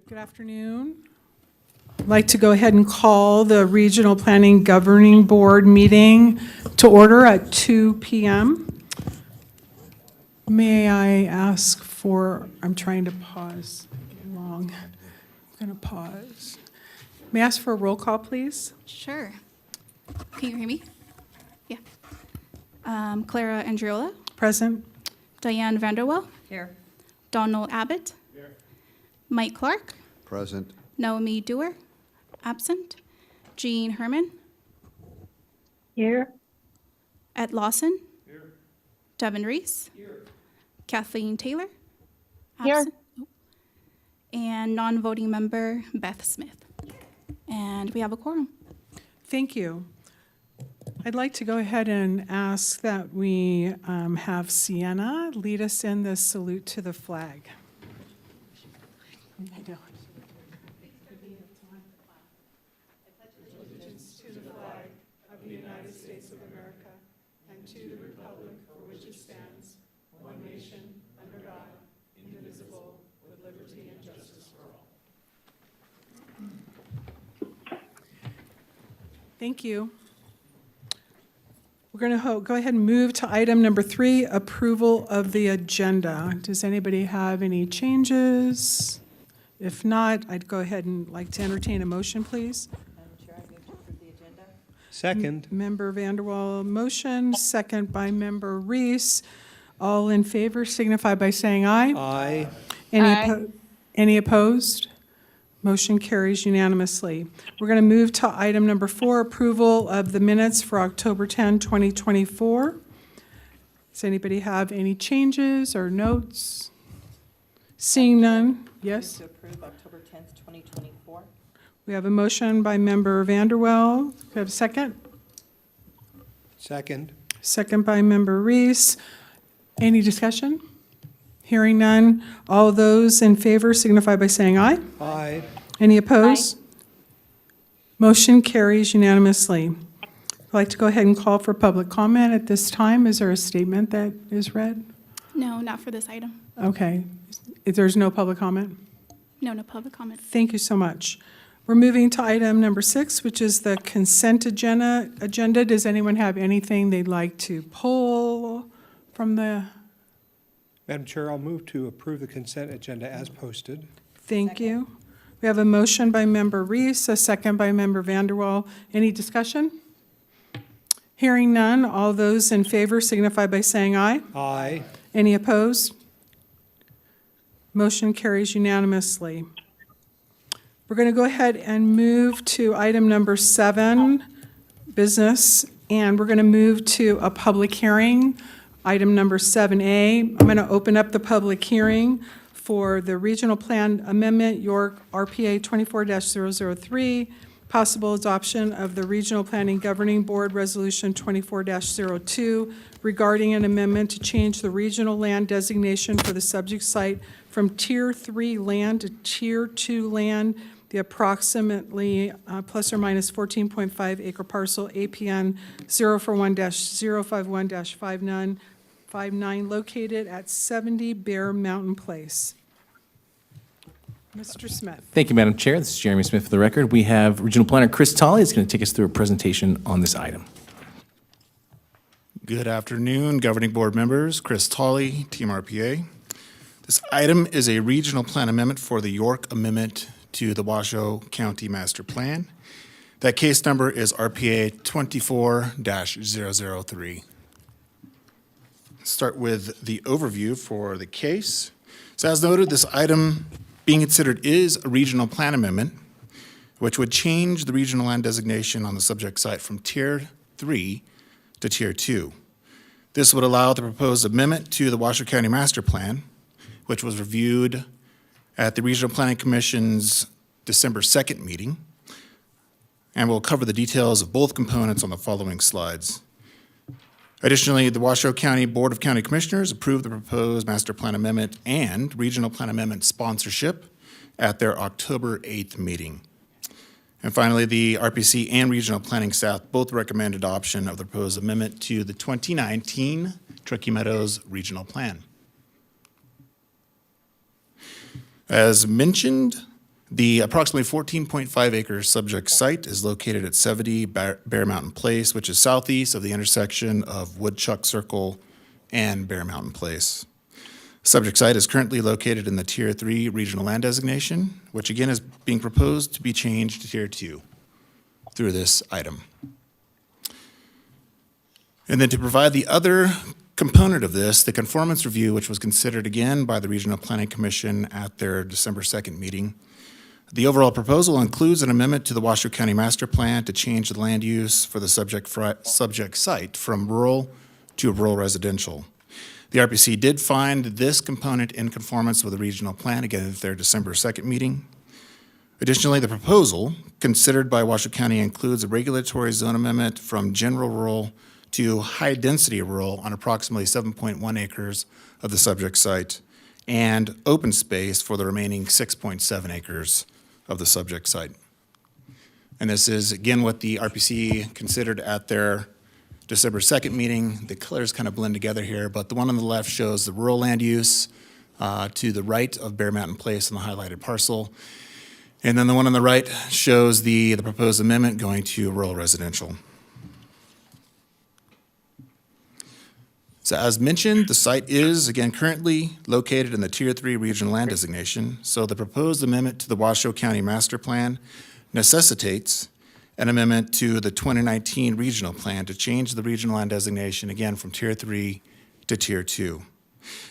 Good afternoon. I'd like to go ahead and call the Regional Planning Governing Board meeting to order at 2 p.m. May I ask for, I'm trying to pause long. I'm going to pause. May I ask for a roll call, please? Sure. Can you hear me? Yeah. Clara Andriola, Present? Diane Vanderwell, Here. Donald Abbott, Mike Clark, Present. Naomi Dewar, absent, Jean Herman, Here. Ed Lawson, Devin Reese, Kathleen Taylor, Here. absent, and non-voting member Beth Smith. And we have a quorum. Thank you. I'd like to go ahead and ask that we have Sienna lead us in the salute to the flag. I know. Thank you. We're going to go ahead and move to item number 3, approval of the agenda. Does anybody have any changes? If not, I'd go ahead and like to entertain a motion, please. Madam Chair, I move to approve the agenda. Second. Member Vanderwall, motion, second by Member Reese. All in favor signify by saying aye. Aye. Any opposed? Motion carries unanimously. We're going to move to item number 4, approval of the minutes for October 10, 2024. Does anybody have any changes or notes? Seeing none, yes? Move to approve October 10th, 2024. We have a motion by Member Vanderwell. Do we have a second? Second. Second by Member Reese. Any discussion? Hearing none. All those in favor signify by saying aye. Aye. Any opposed? Motion carries unanimously. I'd like to go ahead and call for public comment at this time. Is there a statement that is read? No, not for this item. Okay. If there's no public comment? No public comment. Thank you so much. We're moving to item number 6, which is the consent agenda. Does anyone have anything they'd like to pull from the? Madam Chair, I'll move to approve the consent agenda as posted. Thank you. We have a motion by Member Reese, a second by Member Vanderwall. Any discussion? Hearing none, all those in favor signify by saying aye. Aye. Any opposed? Motion carries unanimously. We're going to go ahead and move to item number 7, business, and we're going to move to a public hearing. Item number 7A, I'm going to open up the public hearing for the Regional Plan Amendment, York RPA 24-003, possible adoption of the Regional Planning Governing Board Resolution 24-02 regarding an amendment to change the regional land designation for the subject site from Tier 3 land to Tier 2 land, the approximately plus or minus 14.5 acre parcel APN 041-051-59 located at 70 Bear Mountain Place. Mr. Smith. Thank you, Madam Chair. This is Jeremy Smith for the record. We have Regional Planner Chris Tolley is going to take us through a presentation on this item. Good afternoon, governing board members. Chris Tolley, Team RPA. This item is a regional plan amendment for the York Amendment to the Washoe County Master Plan. That case number is RPA 24-003. Start with the overview for the case. So as noted, this item being considered is a regional plan amendment, which would change the regional land designation on the subject site from Tier 3 to Tier 2. This would allow the proposed amendment to the Washoe County Master Plan, which was reviewed at the Regional Planning Commission's December 2nd meeting, and we'll cover the details of both components on the following slides. Additionally, the Washoe County Board of County Commissioners approved the proposed Master Plan Amendment and Regional Plan Amendment sponsorship at their October 8th meeting. And finally, the RPC and Regional Planning staff both recommend adoption of the proposed amendment to the 2019 Truckee Meadows Regional Plan. As mentioned, the approximately 14.5 acre subject site is located at 70 Bear Mountain Place, which is southeast of the intersection of Woodchuck Circle and Bear Mountain Place. Subject site is currently located in the Tier 3 regional land designation, which again is being proposed to be changed to Tier 2 through this item. And then to provide the other component of this, the conformance review, which was considered again by the Regional Planning Commission at their December 2nd meeting. The overall proposal includes an amendment to the Washoe County Master Plan to change the land use for the subject site from rural to rural residential. The RPC did find this component in conformance with the regional plan, again at their December 2nd meeting. Additionally, the proposal considered by Washoe County includes a regulatory zone amendment from general rural to high-density rural on approximately 7.1 acres of the subject site and open space for the remaining 6.7 acres of the subject site. And this is, again, what the RPC considered at their December 2nd meeting. The colors kind of blend together here, but the one on the left shows the rural land use to the right of Bear Mountain Place in the highlighted parcel. And then the one on the right shows the proposed amendment going to rural residential. So as mentioned, the site is, again, currently located in the Tier 3 regional land designation. So the proposed amendment to the Washoe County Master Plan necessitates an amendment to the 2019 regional plan to change the regional land designation, again, from Tier 3 to Tier 2.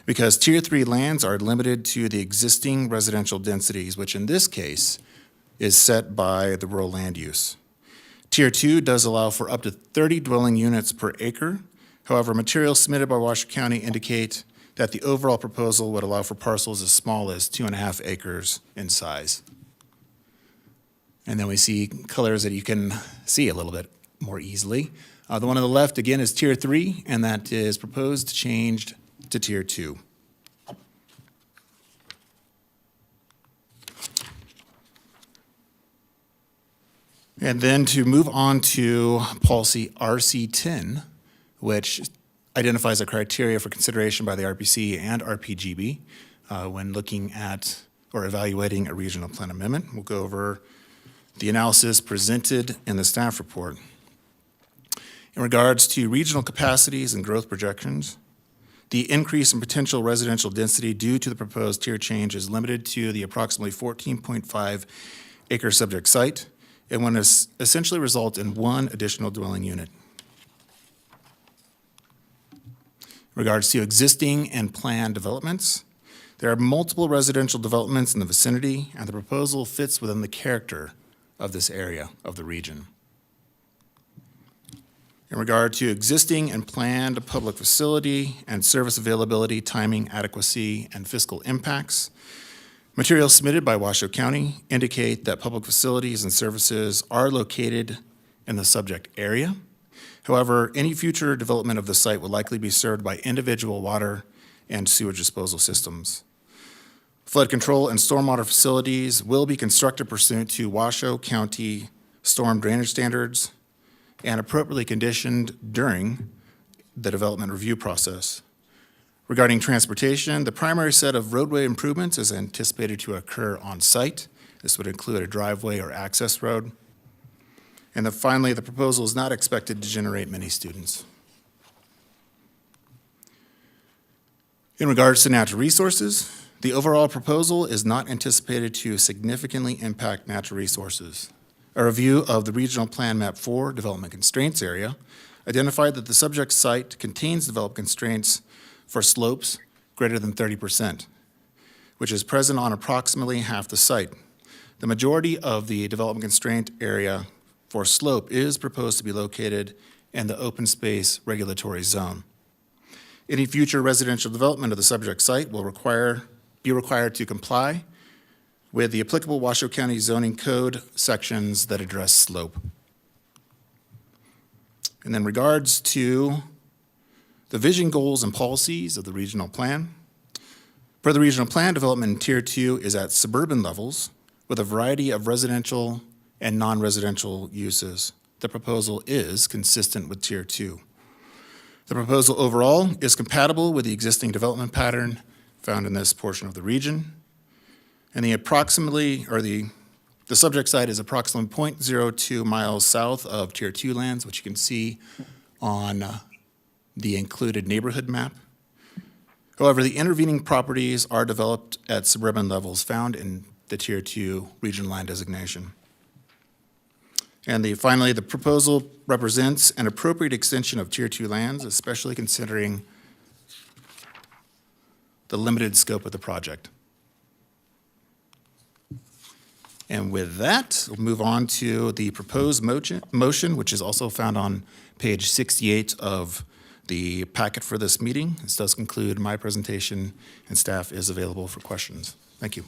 Because Tier 3 lands are limited to the existing residential densities, which in this case is set by the rural land use. Tier 2 does allow for up to 30 dwelling units per acre. However, materials submitted by Washoe County indicate that the overall proposal would allow for parcels as small as 2.5 acres in size. And then we see colors that you can see a little bit more easily. The one on the left, again, is Tier 3, and that is proposed changed to Tier 2. And then to move on to policy RC10, which identifies a criteria for consideration by the RPC and RPGB when looking at or evaluating a regional plan amendment. We'll go over the analysis presented in the staff report. In regards to regional capacities and growth projections, the increase in potential residential density due to the proposed tier change is limited to the approximately 14.5 acre subject site and will essentially result in one additional dwelling unit. In regards to existing and planned developments, there are multiple residential developments in the vicinity, and the proposal fits within the character of this area of the region. In regard to existing and planned public facility and service availability, timing, adequacy, and fiscal impacts, materials submitted by Washoe County indicate that public facilities and services are located in the subject area. However, any future development of the site will likely be served by individual water and sewage disposal systems. Flood control and stormwater facilities will be constructed pursuant to Washoe County storm drainage standards and appropriately conditioned during the development review process. Regarding transportation, the primary set of roadway improvements is anticipated to occur on site. This would include a driveway or access road. And then finally, the proposal is not expected to generate many students. In regards to natural resources, the overall proposal is not anticipated to significantly impact natural resources. A review of the Regional Plan Map 4 Development Constraints area identified that the subject site contains development constraints for slopes greater than 30%, which is present on approximately half the site. The majority of the development constraint area for slope is proposed to be located in the open space regulatory zone. Any future residential development of the subject site will be required to comply with the applicable Washoe County zoning code sections that address slope. And then regards to the vision, goals, and policies of the regional plan. Per the regional plan, development in Tier 2 is at suburban levels with a variety of residential and non-residential uses. The proposal is consistent with Tier 2. The proposal overall is compatible with the existing development pattern found in this portion of the region. And the subject site is approximately 0.02 miles south of Tier 2 lands, which you can see on the included neighborhood map. However, the intervening properties are developed at suburban levels found in the Tier 2 regional land designation. And finally, the proposal represents an appropriate extension of Tier 2 lands, especially considering the limited scope of the project. And with that, we'll move on to the proposed motion, which is also found on page 68 of the packet for this meeting. This does conclude my presentation, and staff is available for questions. Thank you.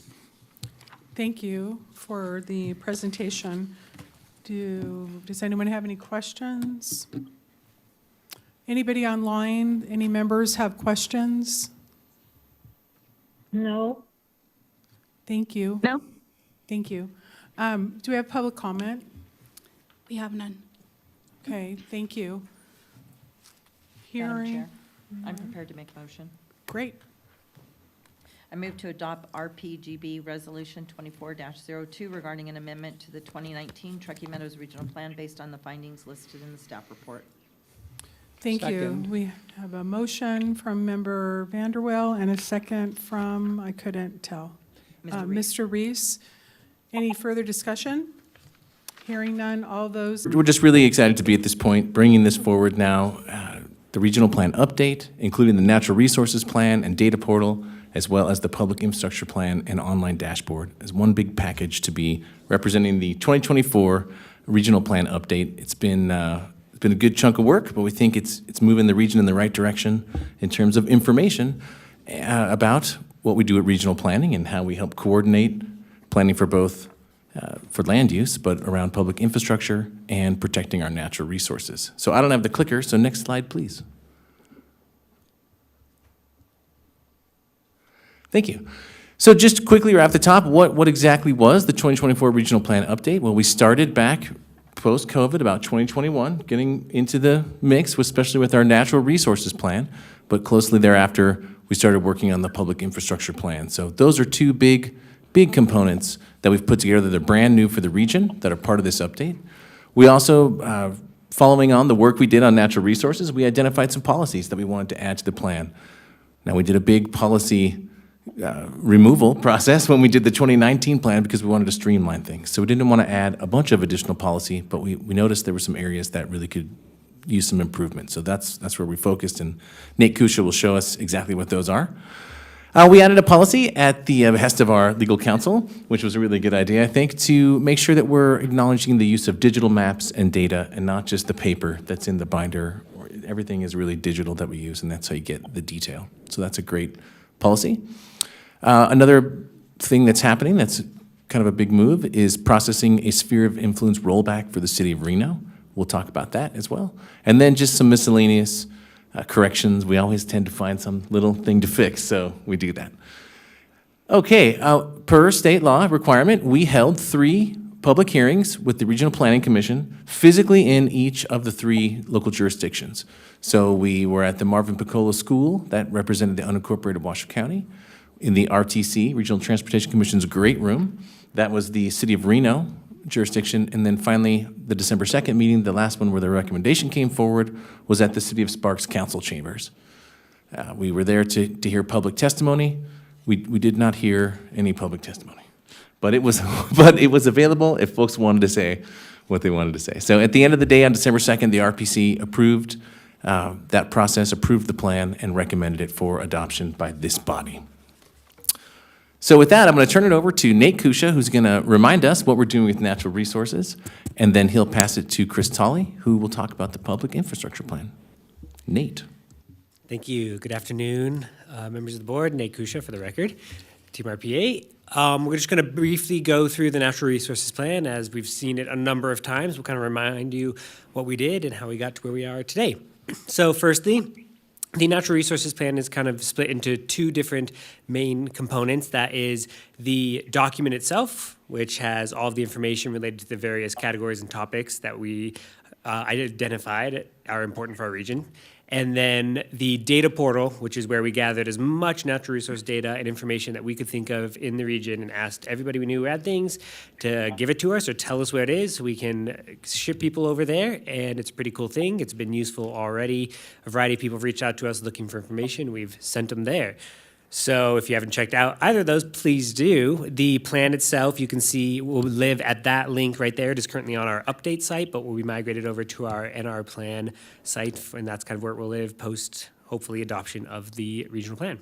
Thank you for the presentation. Does anyone have any questions? Anybody online, any members have questions? No. Thank you. No. Thank you. Do we have public comment? We have none. Okay, thank you. Madam Hearing, Chair, I'm prepared to make a motion. great. I move to adopt RPGB Resolution 24-02 regarding an amendment to the 2019 Truckee Meadows Regional Plan based on the findings listed in the staff report. Thank you. Second. We have a motion from Member Vanderwell and a second from, I couldn't tell. Mr. Reese. Mr. Reese. Any further discussion? Hearing none, all those, We're just really excited to be at this point, bringing this forward now. The regional plan update, including the natural resources plan and data portal, as well as the public infrastructure plan and online dashboard, as one big package to be representing the 2024 regional plan update. It's been a good chunk of work, but we think it's moving the region in the right direction in terms of information about what we do at regional planning and how we help coordinate planning for both for land use, but around public infrastructure and protecting our natural resources. So I don't have the clicker, so next slide, please. Thank you. So just quickly right off the top, what exactly was the 2024 regional plan update? Well, we started back post-COVID, about 2021, getting into the mix, especially with our natural resources plan, but closely thereafter, we started working on the public infrastructure plan. So those are two big components that we've put together that are brand new for the region, that are part of this update. We also, following on the work we did on natural resources, we identified some policies that we wanted to add to the plan. Now, we did a big policy removal process when we did the 2019 plan because we wanted to streamline things. So we didn't want to add a bunch of additional policy, but we noticed there were some areas that really could use some improvement. So that's where we focused, and Nate Kusha will show us exactly what those are. We added a policy at the behest of our legal counsel, which was a really good idea, I think, to make sure that we're acknowledging the use of digital maps and data and not just the paper that's in the binder. Everything is really digital that we use, and that's how you get the detail. So that's a great policy. Another thing that's happening that's kind of a big move is processing a sphere of influence rollback for the city of Reno. We'll talk about that as well. And then just some miscellaneous corrections. We always tend to find some little thing to fix, so we do that. Okay, per state law requirement, we held 3 public hearings with the Regional Planning Commission physically in each of the 3 local jurisdictions. So we were at the Marvin Piccolo School, that represented the unincorporated Washoe County. In the RTC, Regional Transportation Commission's great room, that was the City of Reno jurisdiction. And then finally, the December 2nd meeting, the last one where the recommendation came forward, was at the City of Sparks Council Chambers. We were there to hear public testimony. We did not hear any public testimony, but it was available if folks wanted to say what they wanted to say. So at the end of the day, on December 2nd, the RPC approved that process, approved the plan, and recommended it for adoption by this body. So with that, I'm going to turn it over to Nate Kusha, who's going to remind us what we're doing with natural resources, and then he'll pass it to Chris Tolley, who will talk about the public infrastructure plan. Nate. Thank you. Good afternoon, members of the board. Nate Kusha for the record, Team RPA. We're just going to briefly go through the natural resources plan as we've seen it a number of times. We'll kind of remind you what we did and how we got to where we are today. So firstly, the natural resources plan is kind of split into 2 different main components. That is the document itself, which has all of the information related to the various categories and topics that we identified are important for our region. And then the data portal, which is where we gathered as much natural resource data and information that we could think of in the region and asked everybody we knew who had things to give it to us or tell us where it is so we can ship people over there. And it's a pretty cool thing. It's been useful already. A variety of people have reached out to us looking for information. We've sent them there. So if you haven't checked out either of those, please do. The plan itself, you can see, will live at that link right there. It is currently on our update site, but will be migrated over to our NR plan site, and that's kind of where it will live post, hopefully, adoption of the regional plan.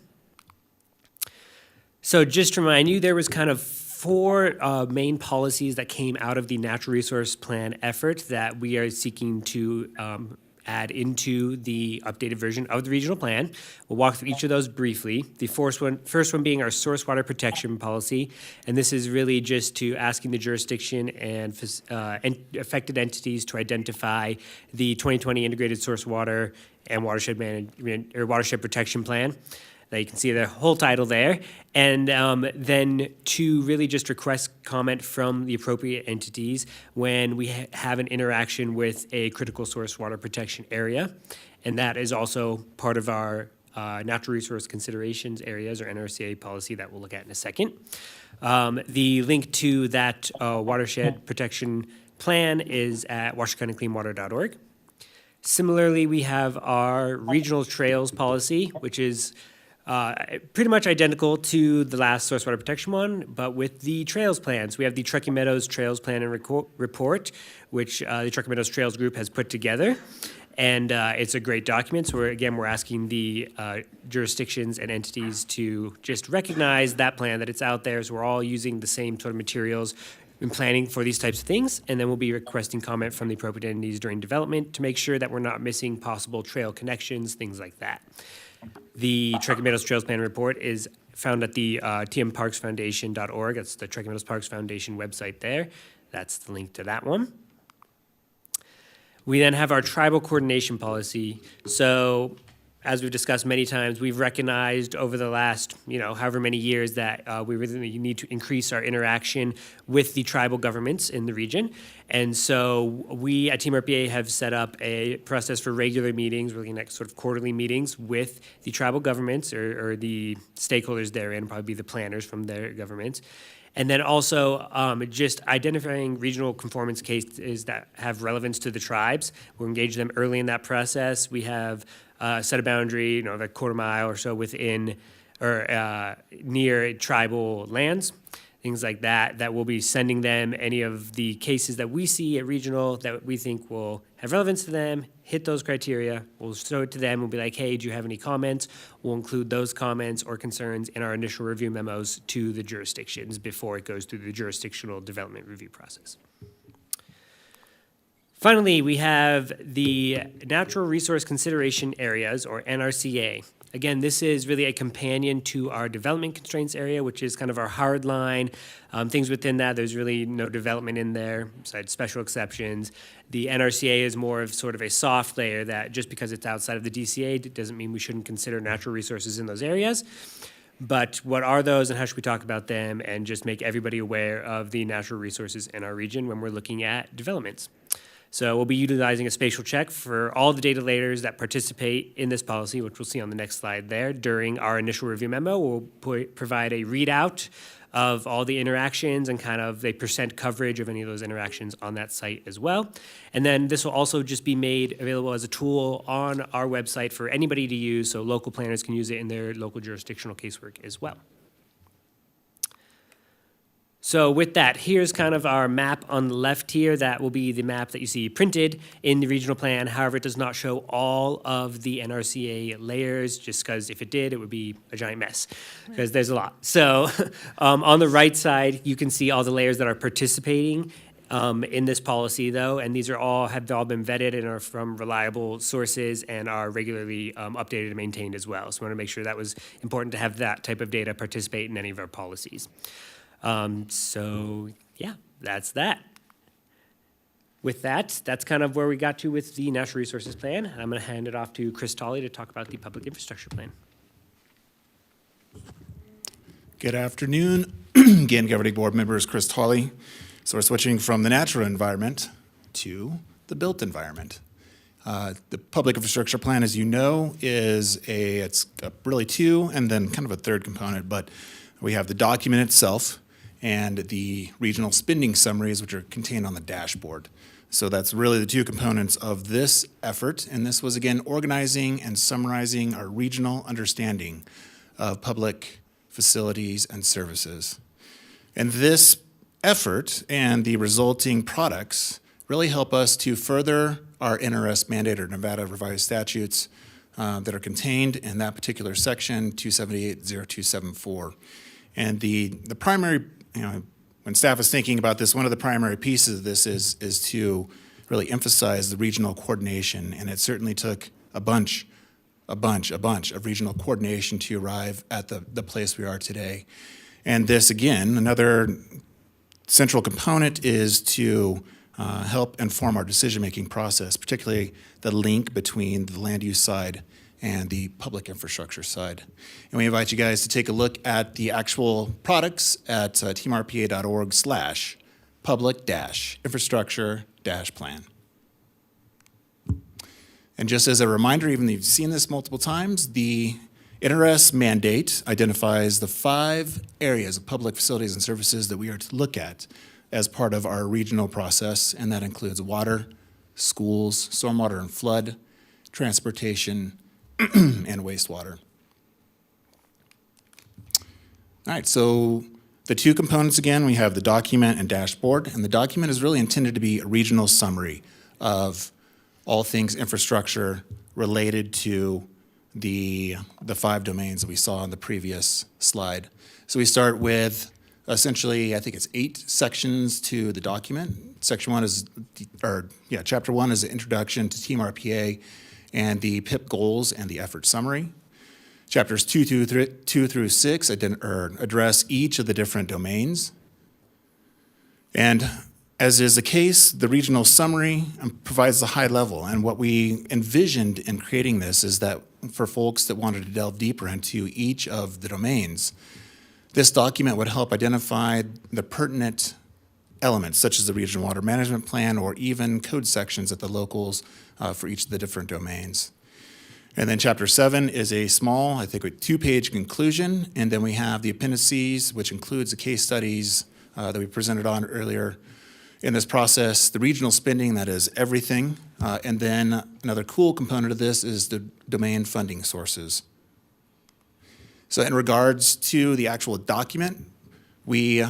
So just to remind you, there was kind of four main policies that came out of the natural resource plan effort that we are seeking to add into the updated version of the regional plan. We'll walk through each of those briefly. The first one being our source water protection policy, and this is really just to asking the jurisdiction and affected entities to identify the 2020 integrated source water and watershed management or watershed protection plan. Now you can see the whole title there. And then to really just request comment from the appropriate entities when we have an interaction with a critical source water protection area. And that is also part of our natural resource considerations areas or NRCA policy that we'll look at in a second. The link to that watershed protection plan is at washingtoncleanwater.org. Similarly, we have our regional trails policy, which is pretty much identical to the last source water protection one, but with the trails plans. We have the Truckee Meadows Trails Plan and Report, which the Truckee Meadows Trails Group has put together. And it's a great document. So we're asking the jurisdictions and entities to just recognize that plan, that it's out there. So we're all using the same sort of materials in planning for these types of things. And then we'll be requesting comment from the appropriate entities during development to make sure that we're not missing possible trail connections, things like that. The Truckee Meadows Trails Plan Report is found at the tmparksfoundation.org. That's the Truckee Meadows Parks Foundation website there. That's the link to that one. We then have our tribal coordination policy. So as we've discussed many times, we've recognized over the last, however many years that we really need to increase our interaction with the tribal governments in the region. And so we at Team RPA have set up a process for regular meetings, really next sort of quarterly meetings with the tribal governments or the stakeholders therein, probably be the planners from their governments. And then also just identifying regional conformance cases that have relevance to the tribes. We'll engage them early in that process. We have set a boundary, a quarter mile or so within or near tribal lands, things like that, that we'll be sending them any of the cases that we see at regional that we think will have relevance to them, hit those criteria. We'll show it to them. We'll be like, hey, do you have any comments? We'll include those comments or concerns in our initial review memos to the jurisdictions before it goes through the jurisdictional development review process. Finally, we have the Natural Resource Consideration Areas, or NRCA. Again, this is really a companion to our development constraints area, which is kind of our hard line. Things within that, there's really no development in there, besides special exceptions. The NRCA is more of sort of a soft layer that just because it's outside of the DCA, it doesn't mean we shouldn't consider natural resources in those areas. But what are those and how should we talk about them and just make everybody aware of the natural resources in our region when we're looking at developments. So we'll be utilizing a spatial check for all the data layers that participate in this policy, which we'll see on the next slide there. During our initial review memo, we'll provide a readout of all the interactions and kind of the percent coverage of any of those interactions on that site as well. And then this will also just be made available as a tool on our website for anybody to use, so local planners can use it in their local jurisdictional casework as well. So with that, here's kind of our map on the left here. That will be the map that you see printed in the regional plan. However, it does not show all of the NRCA layers, just because if it did, it would be a giant mess, because there's a lot. So on the right side, you can see all the layers that are participating in this policy, though, and these have all been vetted and are from reliable sources and are regularly updated and maintained as well. So we want to make sure that was important to have that type of data participate in any of our policies. So yeah, that's that. With that, that's kind of where we got to with the Natural Resources Plan. I'm going to hand it off to Chris Tolley to talk about the Public Infrastructure Plan. Good afternoon. Again, governing board members, Chris Tolley. So we're switching from the natural environment to the built environment. The public infrastructure plan, as you know, it's really two and then kind of a third component, but we have the document itself and the regional spending summaries, which are contained on the dashboard. So that's really the two components of this effort, and this was, again, organizing and summarizing our regional understanding of public facilities and services. And this effort and the resulting products really help us to further our NRS mandate or Nevada revised statutes that are contained in that particular section, 278.0274. And the primary, when staff is thinking about this, one of the primary pieces of this is to really emphasize the regional coordination, and it certainly took a bunch of regional coordination to arrive at the place we are today. And this, again, another central component is to help inform our decision-making process, particularly the link between the land use side and the public infrastructure side. And we invite you guys to take a look at the actual products at teamrpa.org/public-infrastructure-plan. And just as a reminder, even though you've seen this multiple times, the NRS mandate identifies the 5 areas of public facilities and services that we are to look at as part of our regional process, and that includes water, schools, stormwater and flood, transportation, and wastewater. All right, so the two components again, we have the document and dashboard, and the document is really intended to be a regional summary of all things infrastructure related to the 5 domains that we saw on the previous slide. So we start with essentially, I think it's 8 sections to the document. Section 1 is, chapter 1 is the introduction to Team RPA and the PIP goals and the effort summary. Chapters 2 through 6 address each of the different domains. And as is the case, the regional summary provides the high level. And what we envisioned in creating this is that for folks that wanted to delve deeper into each of the domains, this document would help identify the pertinent elements, such as the regional water management plan or even code sections at the locals for each of the different domains. And then chapter 7 is a small, I think, a 2-page conclusion. And then we have the appendices, which includes the case studies that we presented on earlier in this process, the regional spending, that is everything. And then another cool component of this is the domain funding sources. So in regards to the actual document, we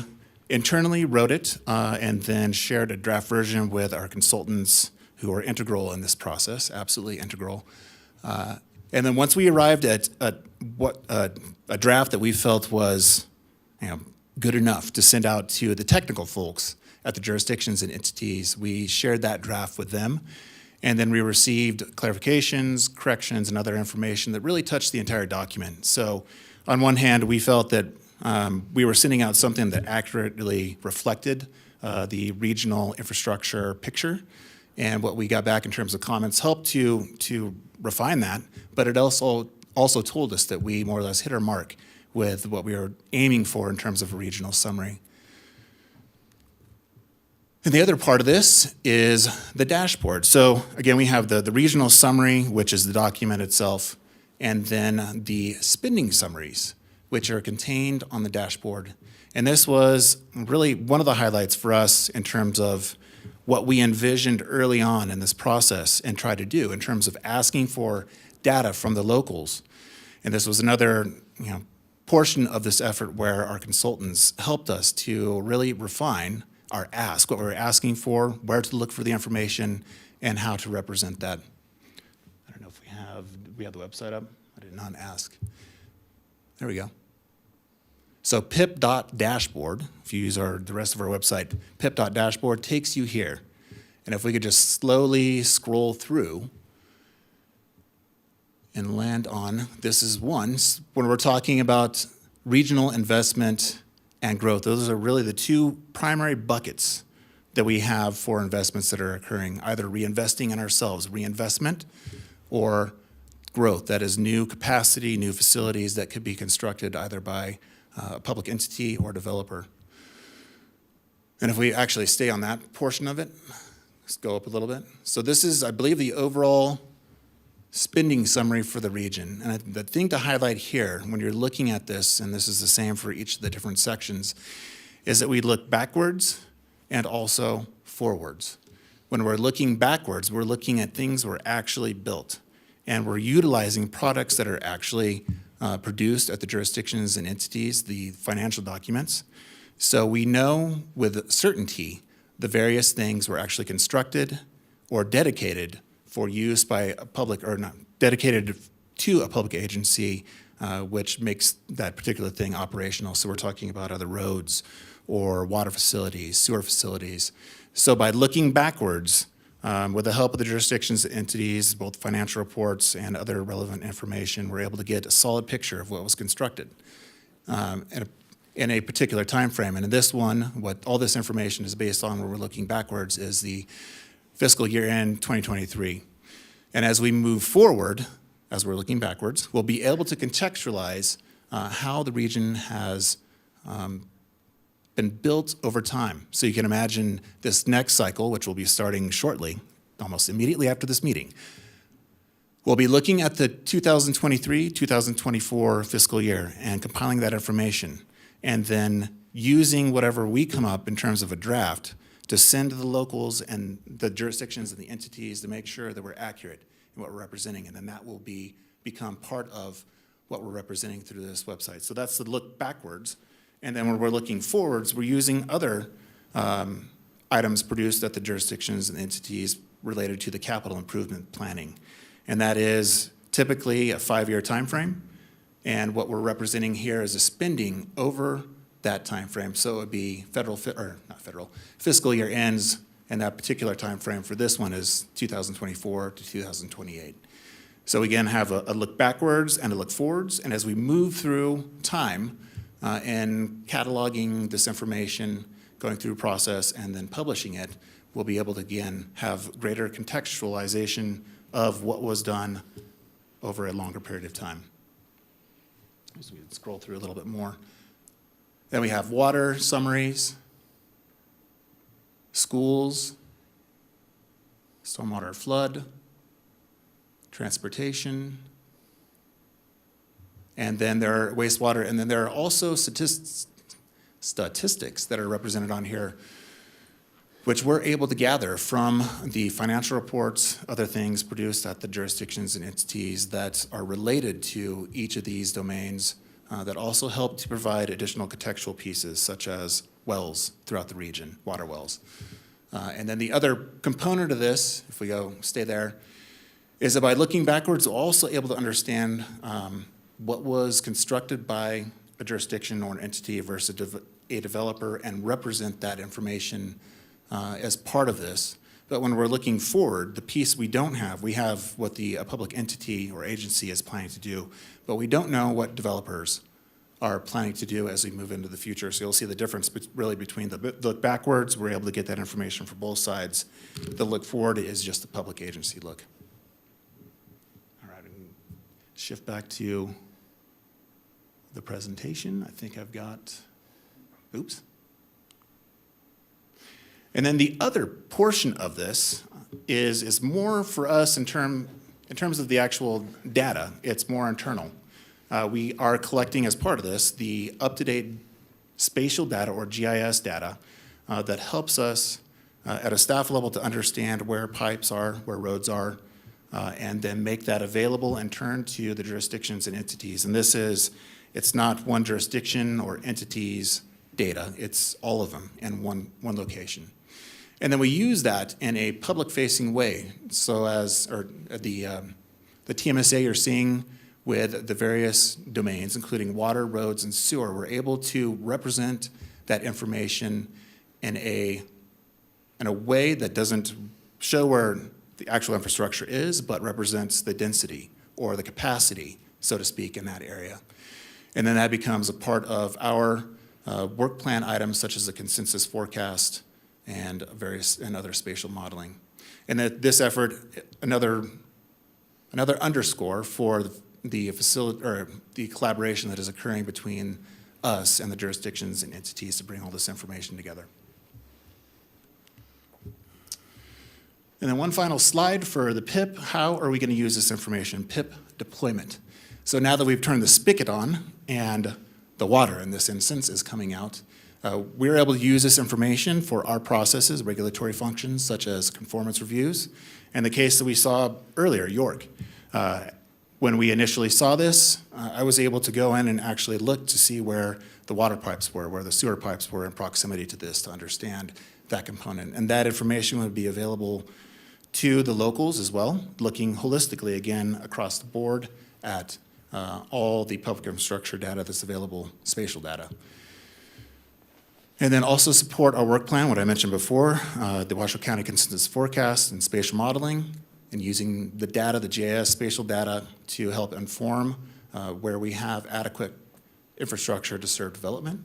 internally wrote it and then shared a draft version with our consultants who are integral in this process, absolutely integral. And then once we arrived at a draft that we felt was good enough to send out to the technical folks at the jurisdictions and entities, we shared that draft with them. And then we received clarifications, corrections, and other information that really touched the entire document. So on one hand, we felt that we were sending out something that accurately reflected the regional infrastructure picture. And what we got back in terms of comments helped to refine that, but it also told us that we more or less hit our mark with what we were aiming for in terms of a regional summary. And the other part of this is the dashboard. So again, we have the regional summary, which is the document itself, and then the spending summaries, which are contained on the dashboard. And this was really one of the highlights for us in terms of what we envisioned early on in this process and tried to do in terms of asking for data from the locals. And this was another portion of this effort where our consultants helped us to really refine our ask, what we were asking for, where to look for the information, and how to represent that. I don't know if we have the website up. I did not ask. There we go. So pip.dashboard, if you use the rest of our website, pip.dashboard takes you here. And if we could just slowly scroll through and land on, this is one, when we're talking about regional investment and growth. Those are really the 2 primary buckets that we have for investments that are occurring, either reinvesting in ourselves, reinvestment, or growth, that is new capacity, new facilities that could be constructed either by a public entity or developer. And if we actually stay on that portion of it, Let's go up a little bit. So this is, I believe, the overall spending summary for the region. And the thing to highlight here, when you're looking at this, and this is the same for each of the different sections, is that we look backwards and also forwards. When we're looking backwards, we're looking at things that were actually built, and we're utilizing products that are actually produced at the jurisdictions and entities, the financial documents. So we know with certainty the various things were actually constructed or dedicated for use by a public, or not, dedicated to a public agency, which makes that particular thing operational. So we're talking about other roads or water facilities, sewer facilities. So by looking backwards, with the help of the jurisdictions and entities, both financial reports and other relevant information, we're able to get a solid picture of what was constructed in a particular time frame. And in this one, what all this information is based on, where we're looking backwards, is the fiscal year end 2023. And as we move forward, as we're looking backwards, we'll be able to contextualize how the region has been built over time. So you can imagine this next cycle, which will be starting shortly, almost immediately after this meeting. We'll be looking at the 2023-2024 fiscal year and compiling that information, and then using whatever we come up in terms of a draft to send to the locals and the jurisdictions and the entities to make sure that we're accurate in what we're representing. And then that will become part of what we're representing through this website. So that's the look backwards. And then when we're looking forwards, we're using other items produced at the jurisdictions and entities related to the capital improvement planning. And that is typically a 5-year time frame. And what we're representing here is a spending over that time frame. So it would be fiscal year ends, and that particular time frame for this one is 2024 to 2028. So we again have a look backwards and a look forwards, and as we move through time and cataloging this information, going through process and then publishing it, we'll be able to again have greater contextualization of what was done over a longer period of time. So we can scroll through a little bit more. Then we have water summaries, schools, stormwater flood, transportation, and then there are wastewater, and then there are also statistics that are represented on here, which we're able to gather from the financial reports, other things produced at the jurisdictions and entities that are related to each of these domains, that also help to provide additional contextual pieces, such as wells throughout the region, water wells. And then the other component of this, if we stay there, is that by looking backwards, we're also able to understand what was constructed by a jurisdiction or an entity versus a developer, and represent that information as part of this. But when we're looking forward, the piece we don't have, we have what the public entity or agency is planning to do, but we don't know what developers are planning to do as we move into the future. So you'll see the difference really between the look backwards, we're able to get that information from both sides. The look forward is just the public agency look. All right, and shift back to the presentation. I think I've got, oops. And then the other portion of this is more for us in terms of the actual data. It's more internal. We are collecting, as part of this, the up-to-date spatial data, or GIS data, that helps us at a staff level to understand where pipes are, where roads are, and then make that available and turn to the jurisdictions and entities. And it's not one jurisdiction or entity's data, it's all of them in one location. And then we use that in a public-facing way. So the TMSA you're seeing with the various domains, including water, roads, and sewer, we're able to represent that information in a way that doesn't show where the actual infrastructure is, but represents the density or the capacity, so to speak, in that area. And then that becomes a part of our work plan items, such as the consensus forecast and other spatial modeling. And that this effort, another underscore for the collaboration that is occurring between us and the jurisdictions and entities to bring all this information together. And then one final slide for the PIP. How are we going to use this information? PIP deployment. So now that we've turned the spigot on and the water in this instance is coming out, we're able to use this information for our processes, regulatory functions such as conformance reviews. And the case that we saw earlier, York, when we initially saw this, I was able to go in and actually look to see where the water pipes were, where the sewer pipes were in proximity to this to understand that component. And that information would be available to the locals as well, looking holistically again across the board at all the public infrastructure data that's available, spatial data. And then also support our work plan, what I mentioned before, the Washoe County Consensus Forecast and spatial modeling, and using the data, the GIS spatial data, to help inform where we have adequate infrastructure to serve development.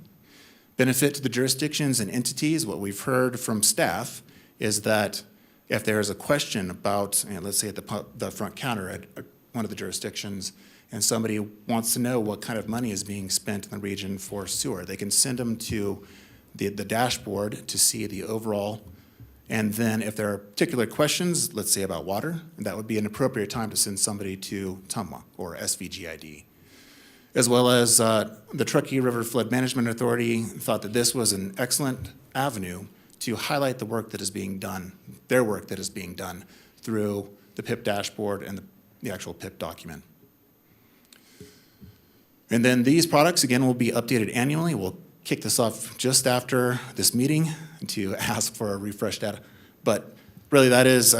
Benefit to the jurisdictions and entities. What we've heard from staff is that if there is a question about, let's say at the front counter at one of the jurisdictions, and somebody wants to know what kind of money is being spent in the region for sewer, they can send them to the dashboard to see the overall. And then if there are particular questions, let's say about water, that would be an appropriate time to send somebody to TUMWA or SVGID. As well as the Truckee River Flood Management Authority thought that this was an excellent avenue to highlight the work that is being done, their work that is being done through the PIP dashboard and the actual PIP document. And then these products, again, will be updated annually. We'll kick this off just after this meeting to ask for a refresh data. But really that is,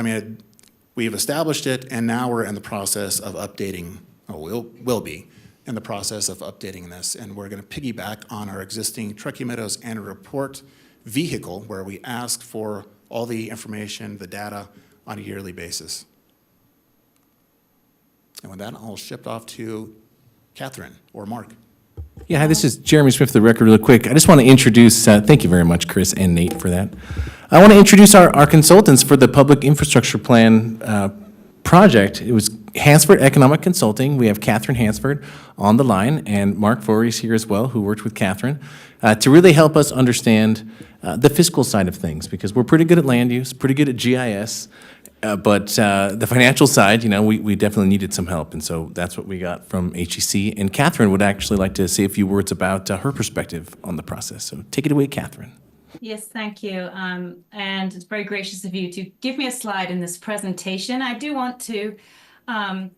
we've established it and now we're in the process of updating, will be in the process of updating this. And we're gonna piggyback on our existing Truckee Meadows annual report vehicle where we ask for all the information, the data on a yearly basis. And with that, I'll shift off to Catherine or Mark. Yeah, hi, this is Jeremy Smith, the record, really quick. I just want to introduce, thank you very much, Chris and Nate, for that. I want to introduce our consultants for the Public Infrastructure Plan project. It was Hansford Economic Consulting. We have Catherine Hansford on the line, and Mark Voorhees here as well, who worked with Catherine, to really help us understand the fiscal side of things, because we're pretty good at land use, pretty good at GIS, but the financial side, we definitely needed some help, and so that's what we got from HEC. And Catherine would actually like to say a few words about her perspective on the process. So take it away, Catherine. Yes, thank you. And it's very gracious of you to give me a slide in this presentation. I do want to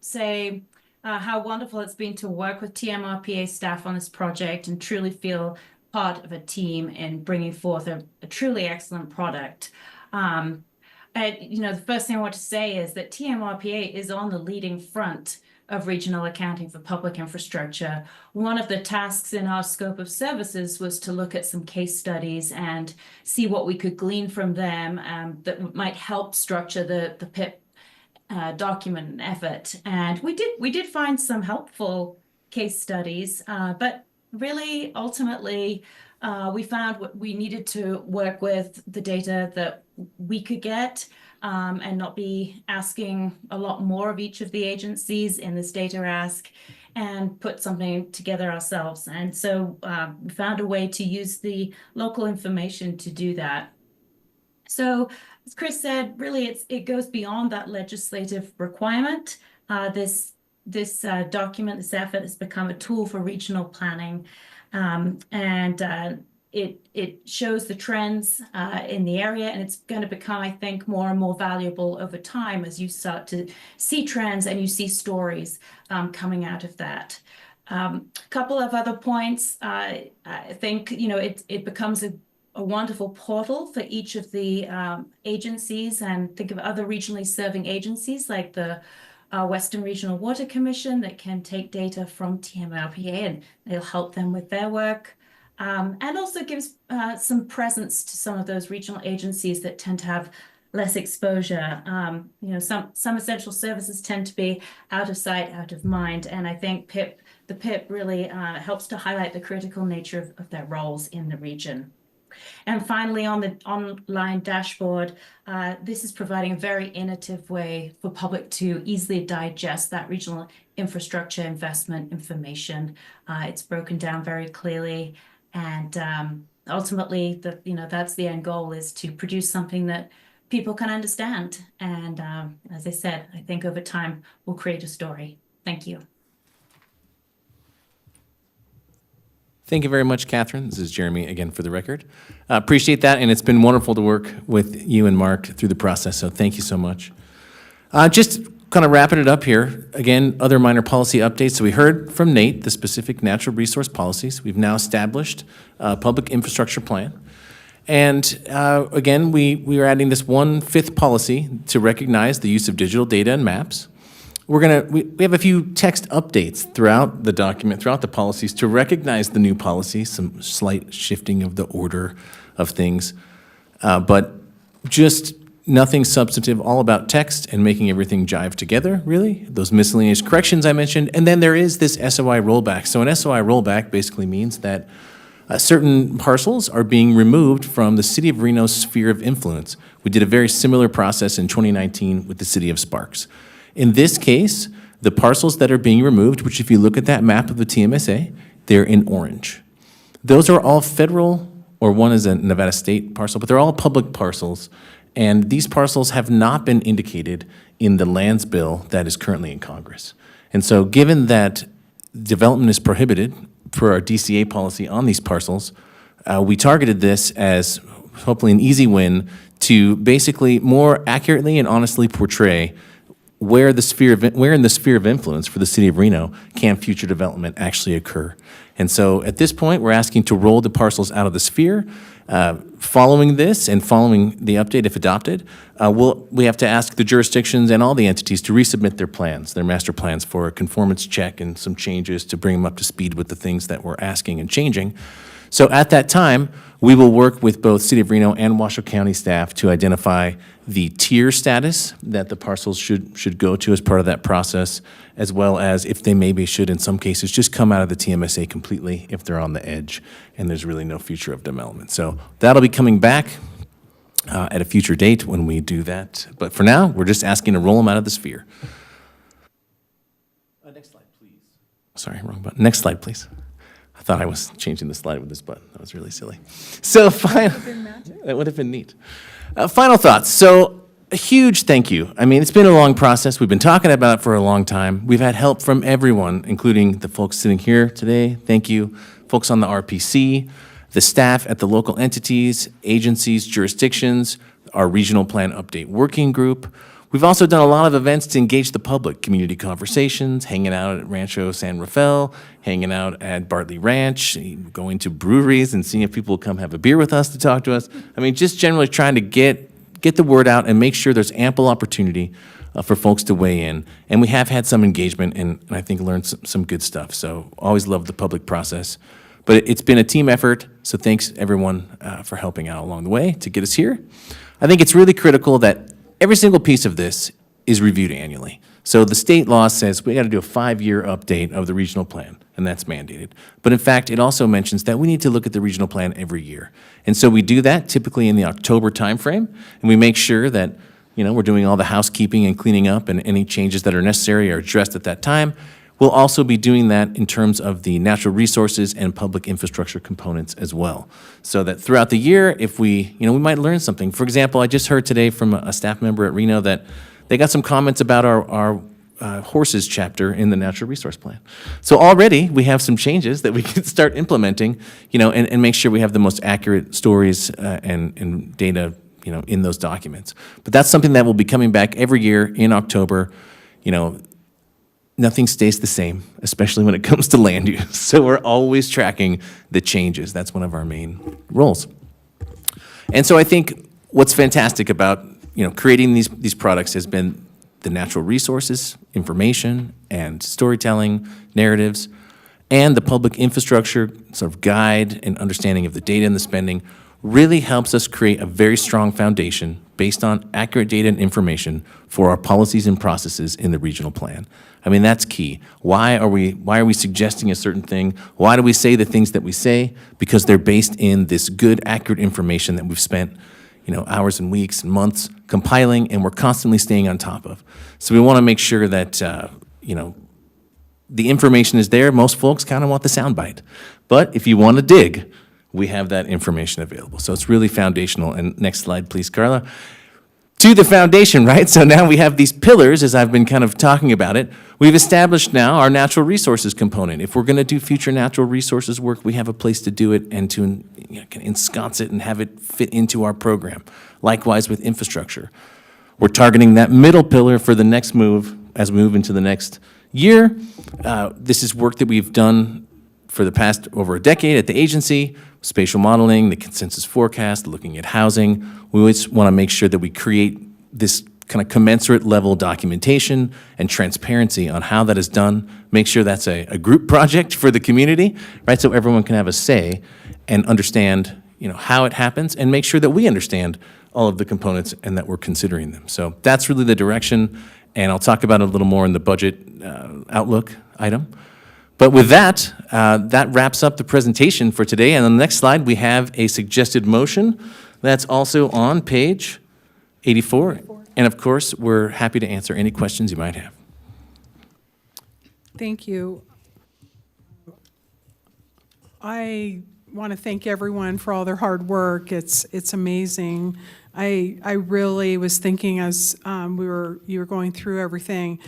say how wonderful it's been to work with TMRPA staff on this project and truly feel part of a team in bringing forth a truly excellent product. The first thing I want to say is that TMRPA is on the leading front of regional accounting for public infrastructure. One of the tasks in our scope of services was to look at some case studies and see what we could glean from them that might help structure the PIP document and effort. And we did find some helpful case studies, but really ultimately we found we needed to work with the data that we could get and not be asking a lot more of each of the agencies in this data ask, and put something together ourselves. And so we found a way to use the local information to do that. So as Chris said, really it goes beyond that legislative requirement. This document, this effort has become a tool for regional planning. It shows the trends in the area, and it's going to become, I think, more and more valuable over time as you start to see trends and you see stories coming out of that. A couple of other points. I think it becomes a wonderful portal for each of the agencies, and think of other regionally serving agencies like the Western Regional Water Commission that can take data from TMRPA and it'll help them with their work. And also gives some presence to some of those regional agencies that tend to have less exposure. Some essential services tend to be out of sight, out of mind, and I think the PIP really helps to highlight the critical nature of their roles in the region. And finally, on the online dashboard, this is providing a very innovative way for public to easily digest that regional infrastructure investment information. It's broken down very clearly, and ultimately, that's the end goal, is to produce something that people can understand. And as I said, I think over time we'll create a story. Thank you. Thank you very much, Catherine. This is Jeremy again for the record. Appreciate that, and it's been wonderful to work with you and Mark through the process, so thank you so much. Just kind of wrapping it up here, again, other minor policy updates. So we heard from Nate the specific natural resource policies. We've now established a public infrastructure plan. And again, we are adding this 1/5 policy to recognize the use of digital data and maps. We have a few text updates throughout the document, throughout the policies, to recognize the new policies, some slight shifting of the order of things. But just nothing substantive, all about text and making everything jive together, really. Those miscellaneous corrections I mentioned. And then there is this SOI rollback. So an SOI rollback basically means that certain parcels are being removed from the City of Reno's sphere of influence. We did a very similar process in 2019 with the City of Sparks. In this case, the parcels that are being removed, which if you look at that map of the TMSA, they're in orange. Those are all federal, or one is a Nevada state parcel, but they're all public parcels. And these parcels have not been indicated in the lands bill that is currently in Congress. And so given that development is prohibited for our DCA policy on these parcels, we targeted this as hopefully an easy win to basically more accurately and honestly portray where in the sphere of influence for the City of Reno can future development actually occur. And so at this point, we're asking to roll the parcels out of the sphere. Following this and following the update, if adopted, we have to ask the jurisdictions and all the entities to resubmit their plans, their master plans, for a conformance check and some changes to bring them up to speed with the things that we're asking and changing. So at that time, we will work with both City of Reno and Washoe County staff to identify the tier status that the parcels should go to as part of that process, as well as if they maybe should, in some cases, just come out of the TMSA completely if they're on the edge and there's really no future of development. So that'll be coming back at a future date when we do that. But for now, we're just asking to roll them out of the sphere. Next slide, please. Sorry, wrong button. Next slide, please. I thought I was changing the slide with this button. That was really silly. So that would have been neat. Final thoughts. So a huge thank you. I mean, it's been a long process. We've been talking about it for a long time. We've had help from everyone, including the folks sitting here today. Thank you. Folks on the RPC, the staff at the local entities, agencies, jurisdictions, our regional plan update working group. We've also done a lot of events to engage the public, community conversations, hanging out at Rancho San Rafael, hanging out at Bartley Ranch, going to breweries and seeing if people will come have a beer with us to talk to us. I mean, just generally trying to get the word out and make sure there's ample opportunity for folks to weigh in. And we have had some engagement and I think learned some good stuff. So always love the public process. But it's been a team effort, so thanks everyone for helping out along the way to get us here. I think it's really critical that every single piece of this is reviewed annually. So the state law says we got to do a 5-year update of the regional plan, and that's mandated. But in fact, it also mentions that we need to look at the regional plan every year. And so we do that typically in the October timeframe, and we make sure that, you know, we're doing all the housekeeping and cleaning up, and any changes that are necessary are addressed at that time. We'll also be doing that in terms of the natural resources and public infrastructure components as well. So that throughout the year, if we might learn something. For example, I just heard today from a staff member at Reno that they got some comments about our horses chapter in the natural resource plan. So already we have some changes that we can start implementing, and make sure we have the most accurate stories and data, in those documents. But that's something that will be coming back every year in October. Nothing stays the same, especially when it comes to land use. So we're always tracking the changes. That's one of our main roles. And so I think what's fantastic about, creating these products has been the natural resources, information, and storytelling, narratives, and the public infrastructure sort of guide and understanding of the data and the spending really helps us create a very strong foundation based on accurate data and information for our policies and processes in the regional plan. I mean, that's key. Why are we suggesting a certain thing? Why do we say the things that we say? Because they're based in this good, accurate information that we've spent, hours and weeks and months compiling, and we're constantly staying on top of. So we want to make sure that, the information is there. Most folks kind of want the soundbite. But if you want to dig, we have that information available. So it's really foundational. And next slide, please, Carla. to the foundation, right? So now we have these pillars, as I've been kind of talking about it. We've established now our natural resources component. If we're going to do future natural resources work, we have a place to do it and to kind of ensconce it and have it fit into our program. Likewise with infrastructure. We're targeting that middle pillar for the next move as we move into the next year. This is work that we've done for the past over a decade at the agency, spatial modeling, the consensus forecast, looking at housing. We always want to make sure that we create this kind of commensurate level documentation and transparency on how that is done. Make sure that's a group project for the community, right? So everyone can have a say and understand, how it happens, and make sure that we understand all of the components and that we're considering them. So that's really the direction, and I'll talk about it a little more in the budget outlook item. But with that, that wraps up the presentation for today. And on the next slide, we have a suggested motion that's also on page 84. And of course, we're happy to answer any questions you might have. Thank you. I want to thank everyone for all their hard work. It's amazing. I really was thinking as you were going through everything,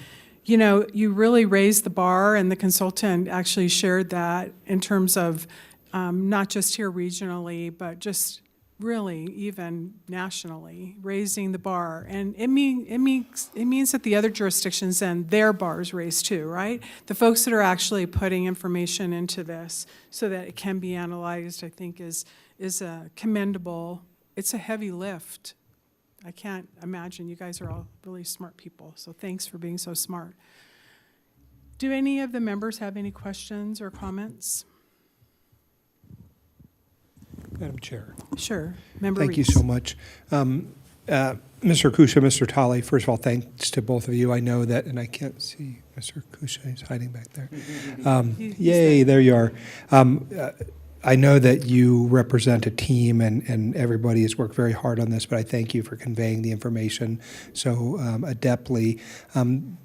you really raised the bar, and the consultant actually shared that in terms of not just here regionally, but just really even nationally, raising the bar. And it means that the other jurisdictions then, their bars raised too, right? The folks that are actually putting information into this so that it can be analyzed, I think is a commendable. It's a heavy lift. I can't imagine. You guys are all really smart people, so thanks for being so smart. Do any of the members have any questions or comments? Madam Chair. Sure. Member Thank you Reeves. so much. Mr. Kusha, Mr. Talley, first of all, thanks to both of you. I know that, and I can't see Mr. Kusha, he's hiding back there. Yay, there you are. I know that you represent a team, and everybody has worked very hard on this, but I thank you for conveying the information so adeptly.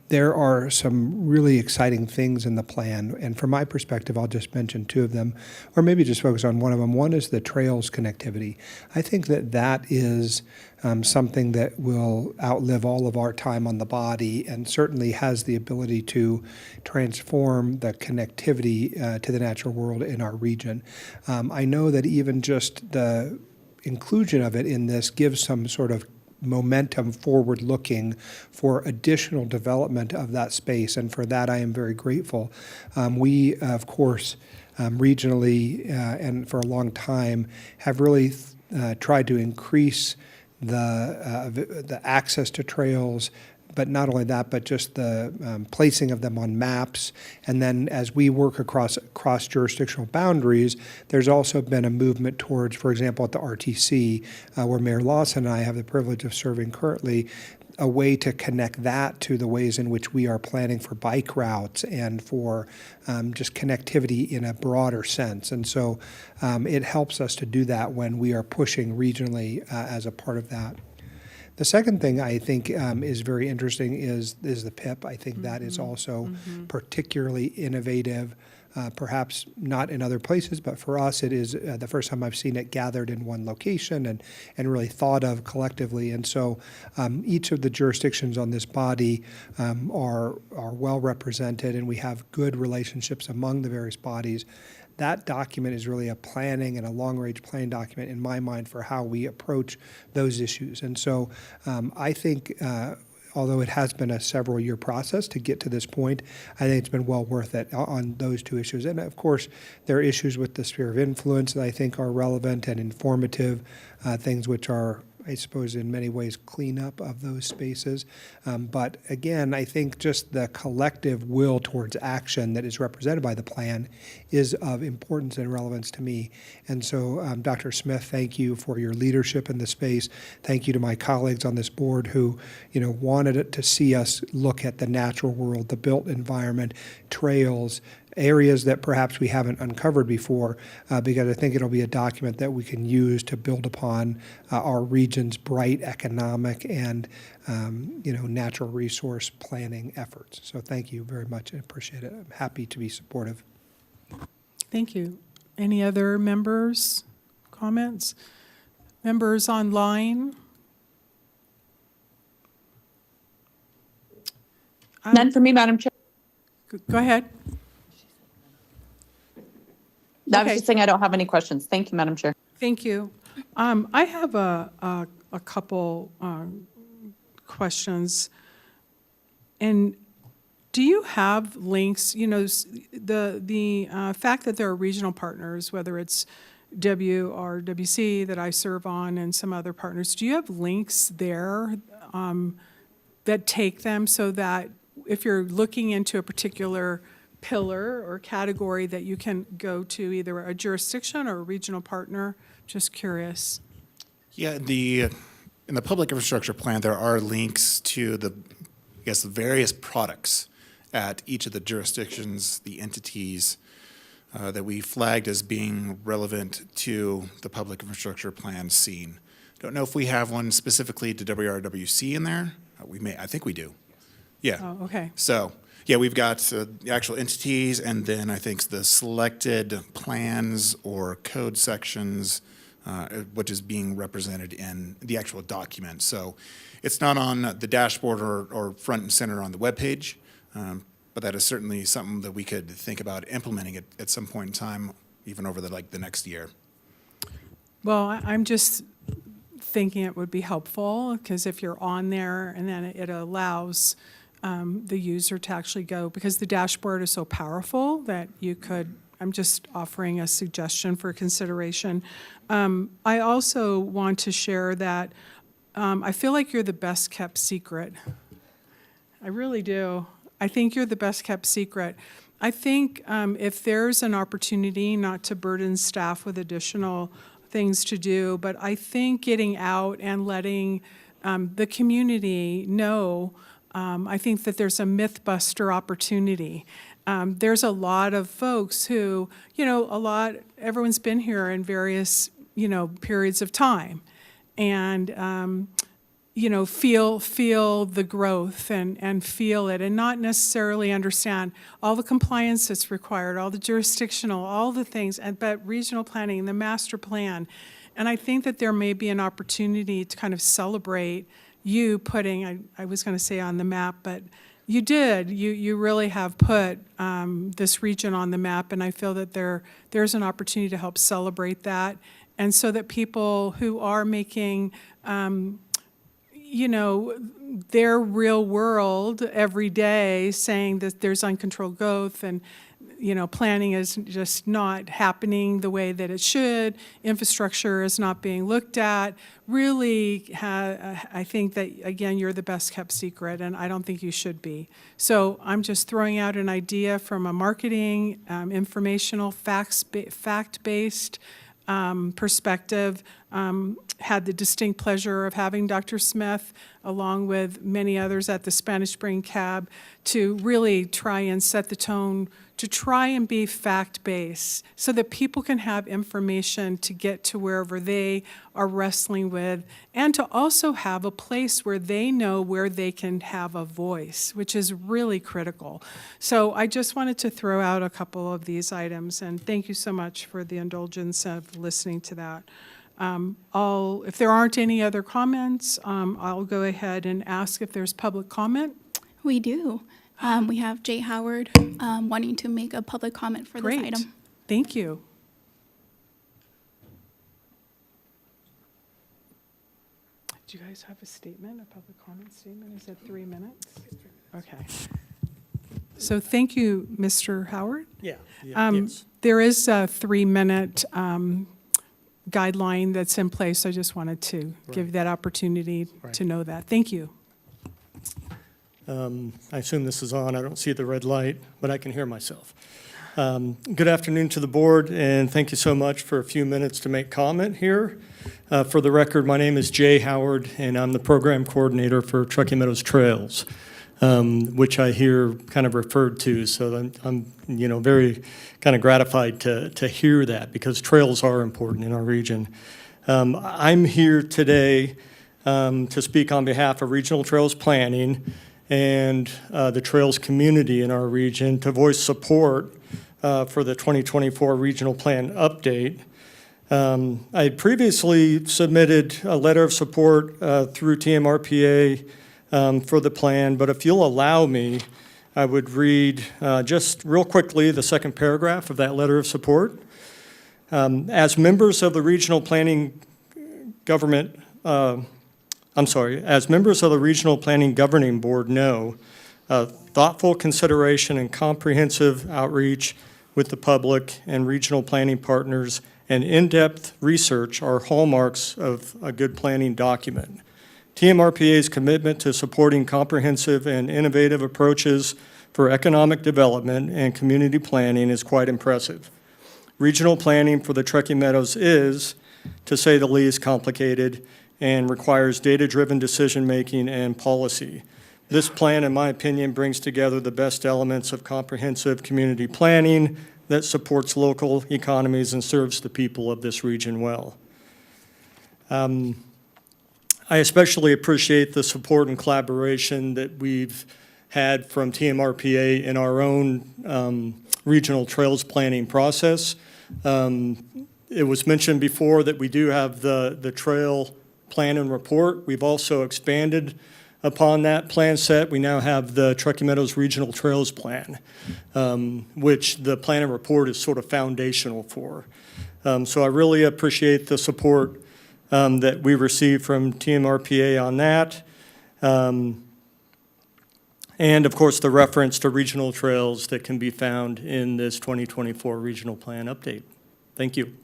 There are some really exciting things in the plan, and from my perspective, I'll just mention two of them, or maybe just focus on one of them. One is the trails connectivity. I think that is something that will outlive all of our time on the body, and certainly has the ability to transform the connectivity to the natural world in our region. I know that even just the inclusion of it in this gives some sort of momentum forward-looking for additional development of that space, and for that I am very grateful. We, of course, regionally and for a long time have really tried to increase the access to trails, but not only that, but just the placing of them on maps. And then as we work across jurisdictional boundaries, there's also been a movement towards, for example, at the RTC, where Mayor Lawson and I have the privilege of serving currently, a way to connect that to the ways in which we are planning for bike routes and for just connectivity in a broader sense. And so it helps us to do that when we are pushing regionally as a part of that. The second thing I think is very interesting is the PIP. I think that is also particularly innovative, perhaps not in other places, but for us it is the first time I've seen it gathered in one location and really thought of collectively. And so each of the jurisdictions on this body are well represented, and we have good relationships among the various bodies. That document is really a planning and a long-range planning document in my mind for how we approach those issues. And so I think, although it has been a several-year process to get to this point, I think it's been well worth it on those two issues. And of course, there are issues with the sphere of influence that I think are relevant and informative, things which are, I suppose, in many ways cleanup of those spaces. But again, I think just the collective will towards action that is represented by the plan is of importance and relevance to me. And so, Dr. Smith, thank you for your leadership in the space. Thank you to my colleagues on this board who, wanted it to see us look at the natural world, the built environment, trails, areas that perhaps we haven't uncovered before, because I think it'll be a document that we can use to build upon our region's bright economic and natural resource planning efforts. So thank you very much. I appreciate it. I'm happy to be supportive. Thank you. Any other members, comments? Members online? None for me, Madam Chair. Go ahead. I was Okay. just saying I don't have any questions. Thank you, Madam Chair. Thank you. I have a couple questions. And do you have links, the fact that there are regional partners, whether it's WRWC that I serve on and some other partners, do you have links there that take them so that if you're looking into a particular pillar or category that you can go to either a jurisdiction or a regional partner? Just curious. Yeah, in the public infrastructure plan, there are links to the various products at each of the jurisdictions, the entities that we flagged as being relevant to the public infrastructure plan scene. Don't know if we have one specifically to WRWC in there. I think we do. Yeah. Oh, okay. So, yeah, we've got the actual entities, and then I think the selected plans or code sections, which is being represented in the actual document. So it's not on the dashboard or front and center on the webpage, but that is certainly something that we could think about implementing at some point in time, even over the next year. Well, I'm just thinking it would be helpful, because if you're on there and then it allows the user to actually go, because the dashboard is so powerful that you could, I'm just offering a suggestion for consideration. I also want to share that I feel like you're the best kept secret. I really do. I think you're the best kept secret. I think if there's an opportunity, not to burden staff with additional things to do, but I think getting out and letting the community know, I think that there's a myth-buster opportunity. There's a lot of folks who, everyone's been here in various, periods of time, and, feel the growth and feel it, and not necessarily understand all the compliance that's required, all the jurisdictional, all the things, but regional planning, the master plan. And I think that there may be an opportunity to kind of celebrate you putting, I was going to say on the map, but you did. You really have put this region on the map, and I feel that there's an opportunity to help celebrate that, and so that people who are making, their real world every day, saying that there's uncontrolled growth and planning is just not happening the way that it should, infrastructure is not being looked at, really, I think that, again, you're the best kept secret, and I don't think you should be. So I'm just throwing out an idea from a marketing, informational, fact-based perspective. Had the distinct pleasure of having Dr. Smith, along with many others at the Spanish Spring Cab, to really try and set the tone, to try and be fact-based so that people can have information to get to wherever they are wrestling with, and to also have a place where they know where they can have a voice, which is really critical. So I just wanted to throw out a couple of these items, and thank you so much for the indulgence of listening to that. If there aren't any other comments, I'll go ahead and ask if there's public comment. We do. We have Jay Howard wanting to make a public comment for this Great. item. Thank you. Do you guys have a statement, a public comment statement? Is it 3 minutes? Okay. So thank you, Mr. Howard. Yeah. There is a 3-minute guideline that's in place. I just wanted to give you that opportunity to know that. Thank you. I assume this is on. I don't see the red light, but I can hear myself. Good afternoon to the board, and thank you so much for a few minutes to make comment here. For the record, my name is Jay Howard, and I'm the program coordinator for Truckee Meadows Trails, which I hear kind of referred to. So I'm very kind of gratified to hear that, because trails are important in our region. I'm here today to speak on behalf of Regional Trails Planning and the trails community in our region to voice support for the 2024 Regional Plan update. I had previously submitted a letter of support through TMRPA for the plan, but if you'll allow me, I would read just real quickly the second paragraph of that letter of support. As members of the Regional Planning Government, as members of the Regional Planning Governing Board know, thoughtful consideration and comprehensive outreach with the public and regional planning partners and in-depth research are hallmarks of a good planning document. TMRPA's commitment to supporting comprehensive and innovative approaches for economic development and community planning is quite impressive. Regional planning for the Truckee Meadows is, to say the least, complicated and requires data-driven decision-making and policy. This plan, in my opinion, brings together the best elements of comprehensive community planning that supports local economies and serves the people of this region well. I especially appreciate the support and collaboration that we've had from TMRPA in our own regional trails planning process. It was mentioned before that we do have the trail plan and report. We've also expanded upon that plan set. We now have the Truckee Meadows Regional Trails Plan, which the plan and report is sort of foundational for. So I really appreciate the support that we received from TMRPA on that. And of course, the reference to regional trails that can be found in this 2024 regional plan update. Thank you.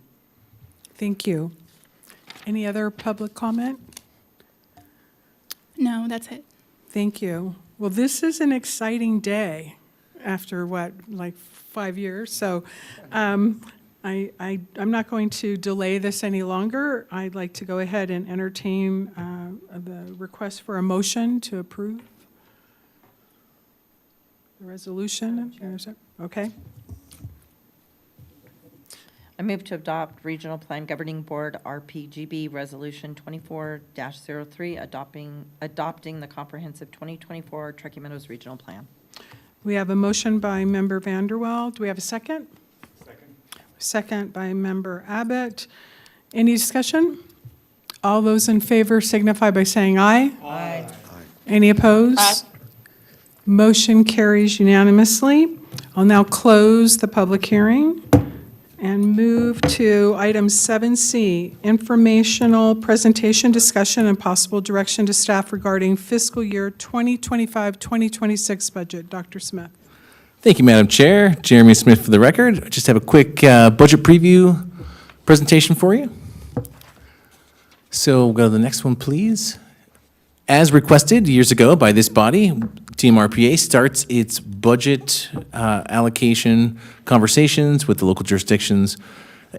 Thank you. Any other public comment? No, that's it. Thank you. Well, this is an exciting day after what, like 5 years? So I'm not going to delay this any longer. I'd like to go ahead and entertain the request for a motion to approve the resolution. Okay. I move to adopt Regional Plan Governing Board, RPGB, Resolution 24-03, adopting the comprehensive 2024 Truckee Meadows Regional Plan. We have a motion by Member Vanderwell. Do we have a second? Second by Member Abbott. Any discussion? All those in favor signify by saying aye. Aye. Any opposed? Aye. Motion carries unanimously. I'll now close the public hearing and move to item 7C, informational presentation, discussion, and possible direction to staff regarding fiscal year 2025-2026 budget. Dr. Smith. Thank you, Madam Chair. Jeremy Smith for the record. I just have a quick budget preview presentation for you. So we'll go to the next one, please. As requested years ago by this body, TMRPA starts its budget allocation conversations with the local jurisdictions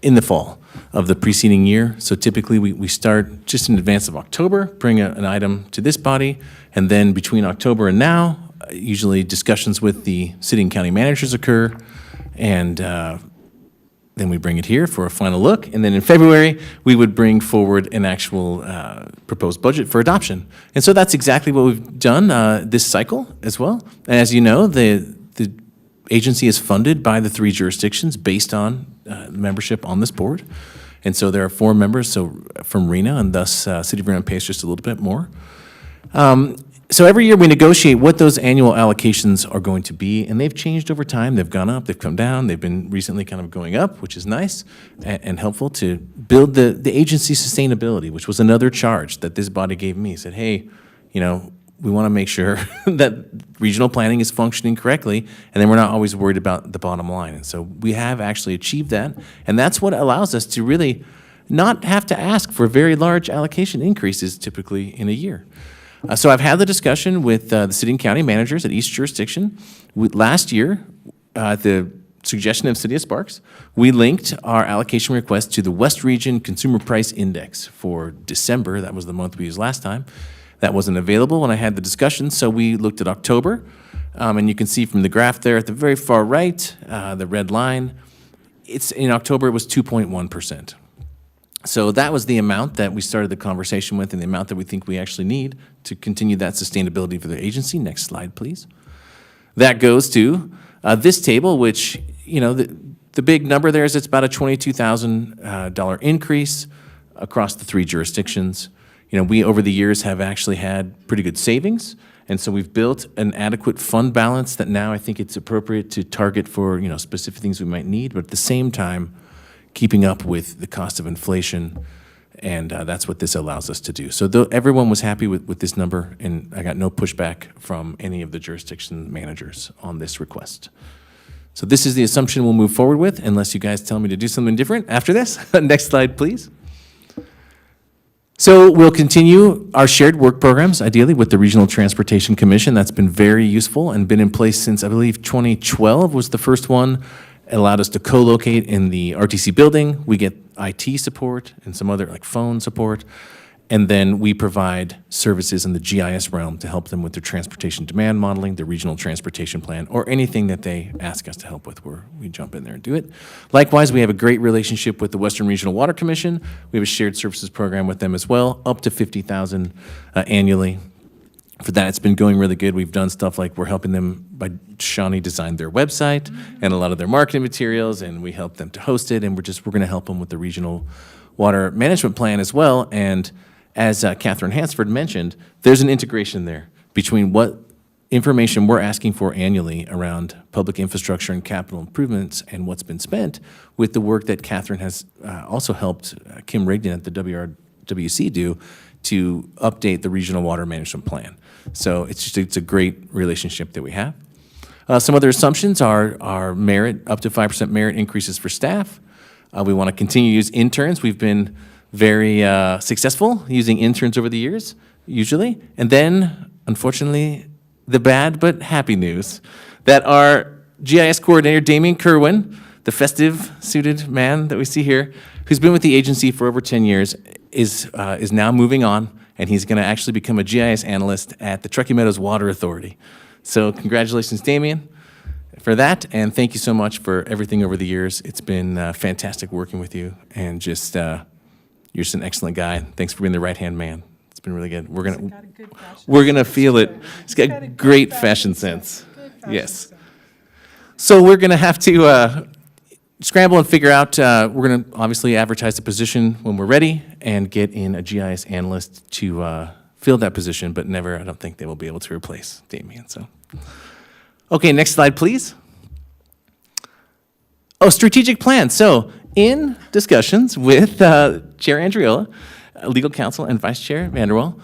in the fall of the preceding year. So typically we start just in advance of October, bring an item to this body, and then between October and now, usually discussions with the city and county managers occur, and then we bring it here for a final look. And then in February, we would bring forward an actual proposed budget for adoption. And so that's exactly what we've done this cycle as well. And as you know, the agency is funded by the 3 jurisdictions based on membership on this board. And so there are 4 members so from Reno, and thus City of Reno pays just a little bit more. So every year we negotiate what those annual allocations are going to be, and they've changed over time. They've gone up, they've come down, they've been recently kind of going up, which is nice and helpful to build the agency sustainability, which was another charge that this body gave me. It said, hey, you know, we want to make sure that regional planning is functioning correctly, and then we're not always worried about the bottom line. And so we have actually achieved that, and that's what allows us to really not have to ask for very large allocation increases typically in a year. So I've had the discussion with the city and county managers at each jurisdiction. Last year, at the suggestion of City of Sparks, we linked our allocation request to the West Region Consumer Price Index for December. That was the month we used last time. That wasn't available when I had the discussion, so we looked at October. And you can see from the graph there at the very far right, the red line, in October it was 2.1%. So that was the amount that we started the conversation with and the amount that we think we actually need to continue that sustainability for the agency. Next slide, please. That goes to this table, which, you know, the big number there is it's about a $22,000 increase across the 3 jurisdictions. You know, we over the years have actually had pretty good savings, And so we've built an adequate fund balance that now I think it's appropriate to target for, specific things we might need, but at the same time, keeping up with the cost of inflation, and that's what this allows us to do. So everyone was happy with this number, and I got no pushback from any of the jurisdiction managers on this request. So this is the assumption we'll move forward with, unless you guys tell me to do something different after this. Next slide, please. So we'll continue our shared work programs, ideally with the Regional Transportation Commission. That's been very useful and been in place since, I believe, 2012 was the first one. It allowed us to co-locate in the RTC building. We get IT support and some other like phone support. And then we provide services in the GIS realm to help them with their transportation demand modeling, the regional transportation plan, or anything that they ask us to help with, where we jump in there and do it. Likewise, we have a great relationship with the Western Regional Water Commission. We have a shared services program with them as well, up to $50,000 annually. For that, it's been going really good. We've done stuff like we're helping them by Shawnee design their website and a lot of their marketing materials, and we help them to host it, and we're going to help them with the regional water management plan as well. And as Catherine Hansford mentioned, there's an integration there between what information we're asking for annually around public infrastructure and capital improvements and what's been spent with the work that Catherine has also helped Kim Rigdon at the WRWC do to update the regional water management plan. So it's a great relationship that we have. Some other assumptions are merit, up to 5% merit increases for staff. We want to continue to use interns. We've been very successful using interns over the years, usually. And then, unfortunately, the bad but happy news that our GIS coordinator, Damien Kerwin, the festive suited man that we see here, who's been with the agency for over 10 years, is now moving on, and he's going to actually become a GIS analyst at the Truckee Meadows Water Authority. So congratulations, Damien, for that, and thank you so much for everything over the years. It's been fantastic working with you, and just you're just an excellent guy. Thanks for being the right-hand man. It's been really good. We're gonna feel it. He's got great fashion sense. Yes. So we're gonna have to scramble and figure out. We're gonna obviously advertise the position when we're ready and get in a GIS analyst to fill that position. But never, I don't think they will be able to replace Damien. So, okay, next slide, please. Oh, strategic plan. So, in discussions with Chair Andriola, legal counsel, and Vice Chair Vanderwall,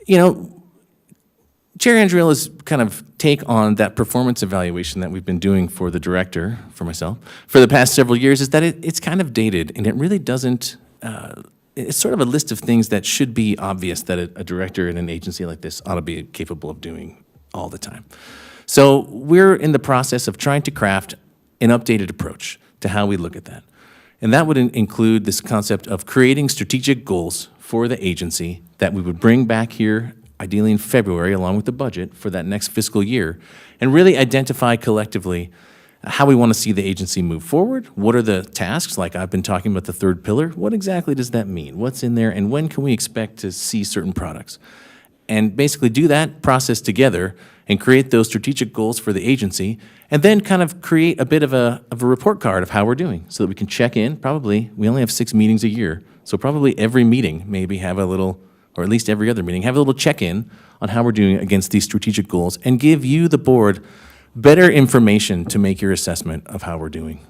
Chair Andriola's kind of take on that performance evaluation that we've been doing for the director, for myself, for the past several years is that it's kind of dated, and it really doesn't, it's sort of a list of things that should be obvious that a director in an agency like this ought to be capable of doing all the time. So we're in the process of trying to craft an updated approach to how we look at that. And that would include this concept of creating strategic goals for the agency that we would bring back here, ideally in February, along with the budget for that next fiscal year, and really identify collectively how we want to see the agency move forward. What are the tasks, like I've been talking about the third pillar? What exactly does that mean? What's in there, and when can we expect to see certain products? And basically do that process together and create those strategic goals for the agency, and then kind of create a bit of a report card of how we're doing so that we can check in. Probably, we only have 6 meetings a year, so probably every meeting maybe have a little, or at least every other meeting, have a little check-in on how we're doing against these strategic goals and give you, the board, better information to make your assessment of how we're doing.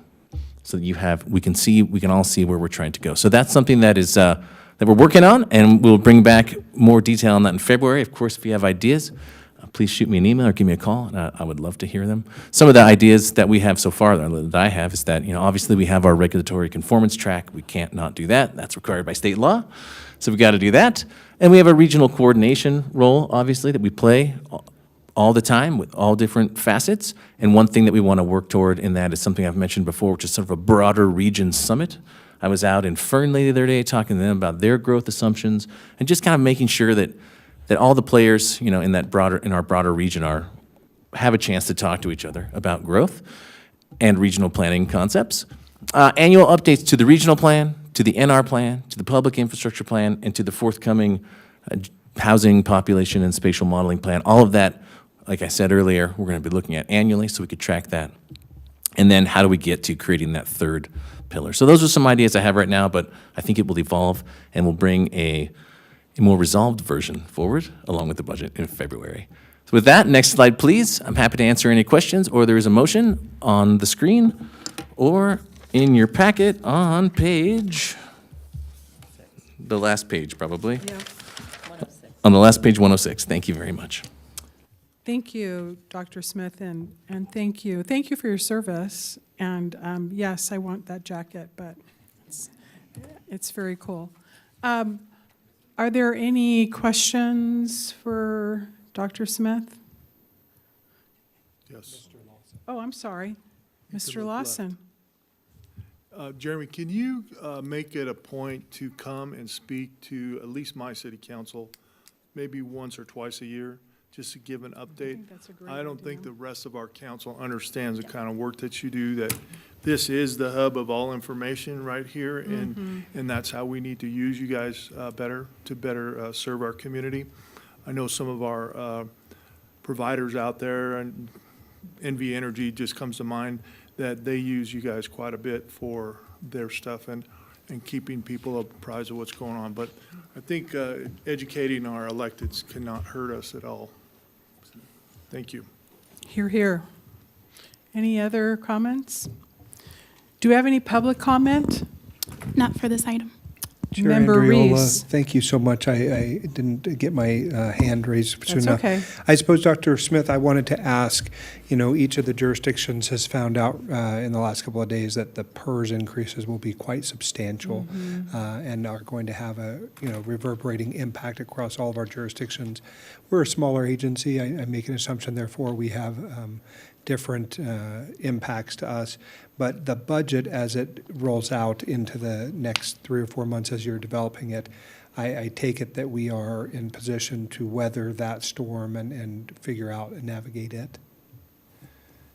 So that we can all see where we're trying to go. So that's something that is, that we're working on, and we'll bring back more detail on that in February. Of course, if you have ideas, please shoot me an email or give me a call, and I would love to hear them. Some of the ideas that we have so far, that I have, is that, obviously we have our regulatory conformance track. We can't not do that. That's required by state law. So we've got to do that. And we have a regional coordination role, obviously, that we play all the time with all different facets. And one thing that we want to work toward in that is something I've mentioned before, which is sort of a broader region summit. I was out in Fernley the other day talking to them about their growth assumptions and just kind of making sure that all the players, in our broader region have a chance to talk to each other about growth and regional planning concepts. Annual updates to the regional plan, to the NR plan, to the public infrastructure plan, and to the forthcoming housing, population, and spatial modeling plan. All of that, like I said earlier, we're going to be looking at annually so we could track that. And then how do we get to creating that third pillar? So those are some ideas I have right now, but I think it will evolve and we'll bring a more resolved version forward along with the budget in February. with that, next slide, please. I'm happy to answer any questions, or there is a motion on the screen or in your packet on the last page, probably. Yeah. On the last page, 106. Thank you very much. Thank you, Dr. Smith, and thank you. Thank you for your service. And yes, I want that jacket, but it's very cool. Are there any questions for Dr. Smith? Yes. Oh, I'm sorry. Mr. look Lawson. Jeremy, can you make it a point to come and speak to at least my city council, maybe once or twice a year, just to give an update? think that's a great I don't think idea. the rest of our council understands the kind of work that you do, that this is the hub of all information right here, and that's how we need to use you guys better, to better serve our community. I know some of our providers out there, and NV Energy just comes to mind, that they use you guys quite a bit for their stuff and keeping people apprised of what's going on. But I think educating our electeds cannot hurt us at all. Thank you. Hear, hear. Any other comments? Do we have any public comment? Not for this item. Chair Member Andriola, Reese. thank you so much. I didn't get my hand raised soon That's enough. okay. I suppose, Dr. Smith, I wanted to ask, each of the jurisdictions has found out in the last couple of days that the PERS increases will be quite substantial and are going to have a, reverberating impact across all of our jurisdictions. We're a smaller agency. I make an assumption, therefore, we have different impacts to us. But the budget, as it rolls out into the next 3 or 4 months as you're developing it, I take it that we are in position to weather that storm and figure out and navigate it.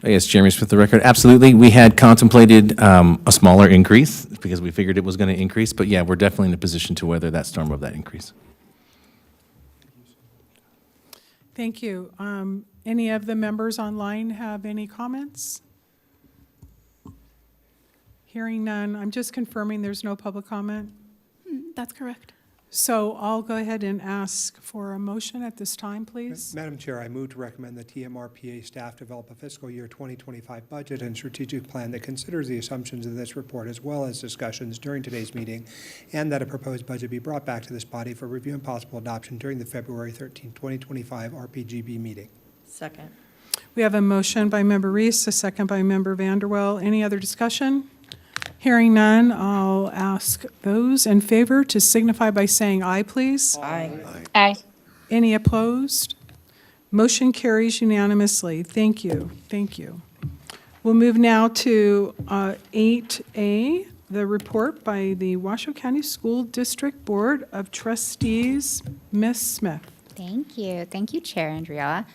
Yes, Jeremy Smith, the record. Absolutely. We had contemplated a smaller increase because we figured it was going to increase. But yeah, we're definitely in a position to weather that storm of that increase. Thank you. Any of the members online have any comments? Hearing none, I'm just confirming there's no public comment. That's correct. So I'll go ahead and ask for a motion at this time, please. Madam Chair, I move to recommend the TMRPA staff develop a fiscal year 2025 budget and strategic plan that considers the assumptions in this report as well as discussions during today's meeting, and that a proposed budget be brought back to this body for review and possible adoption during the February 13, 2025 RPGB meeting. Second. We have a motion by Member Reese, a second by Member Vanderwell. Any other discussion? Hearing none, I'll ask those in favor to signify by saying aye, please. Aye. Aye. Any opposed? Motion carries unanimously. Thank you. Thank you. We'll move now to 8A, the report by the Washoe County School District Board of Trustees. Ms. Smith. Thank you. Thank you, Chair Andriola.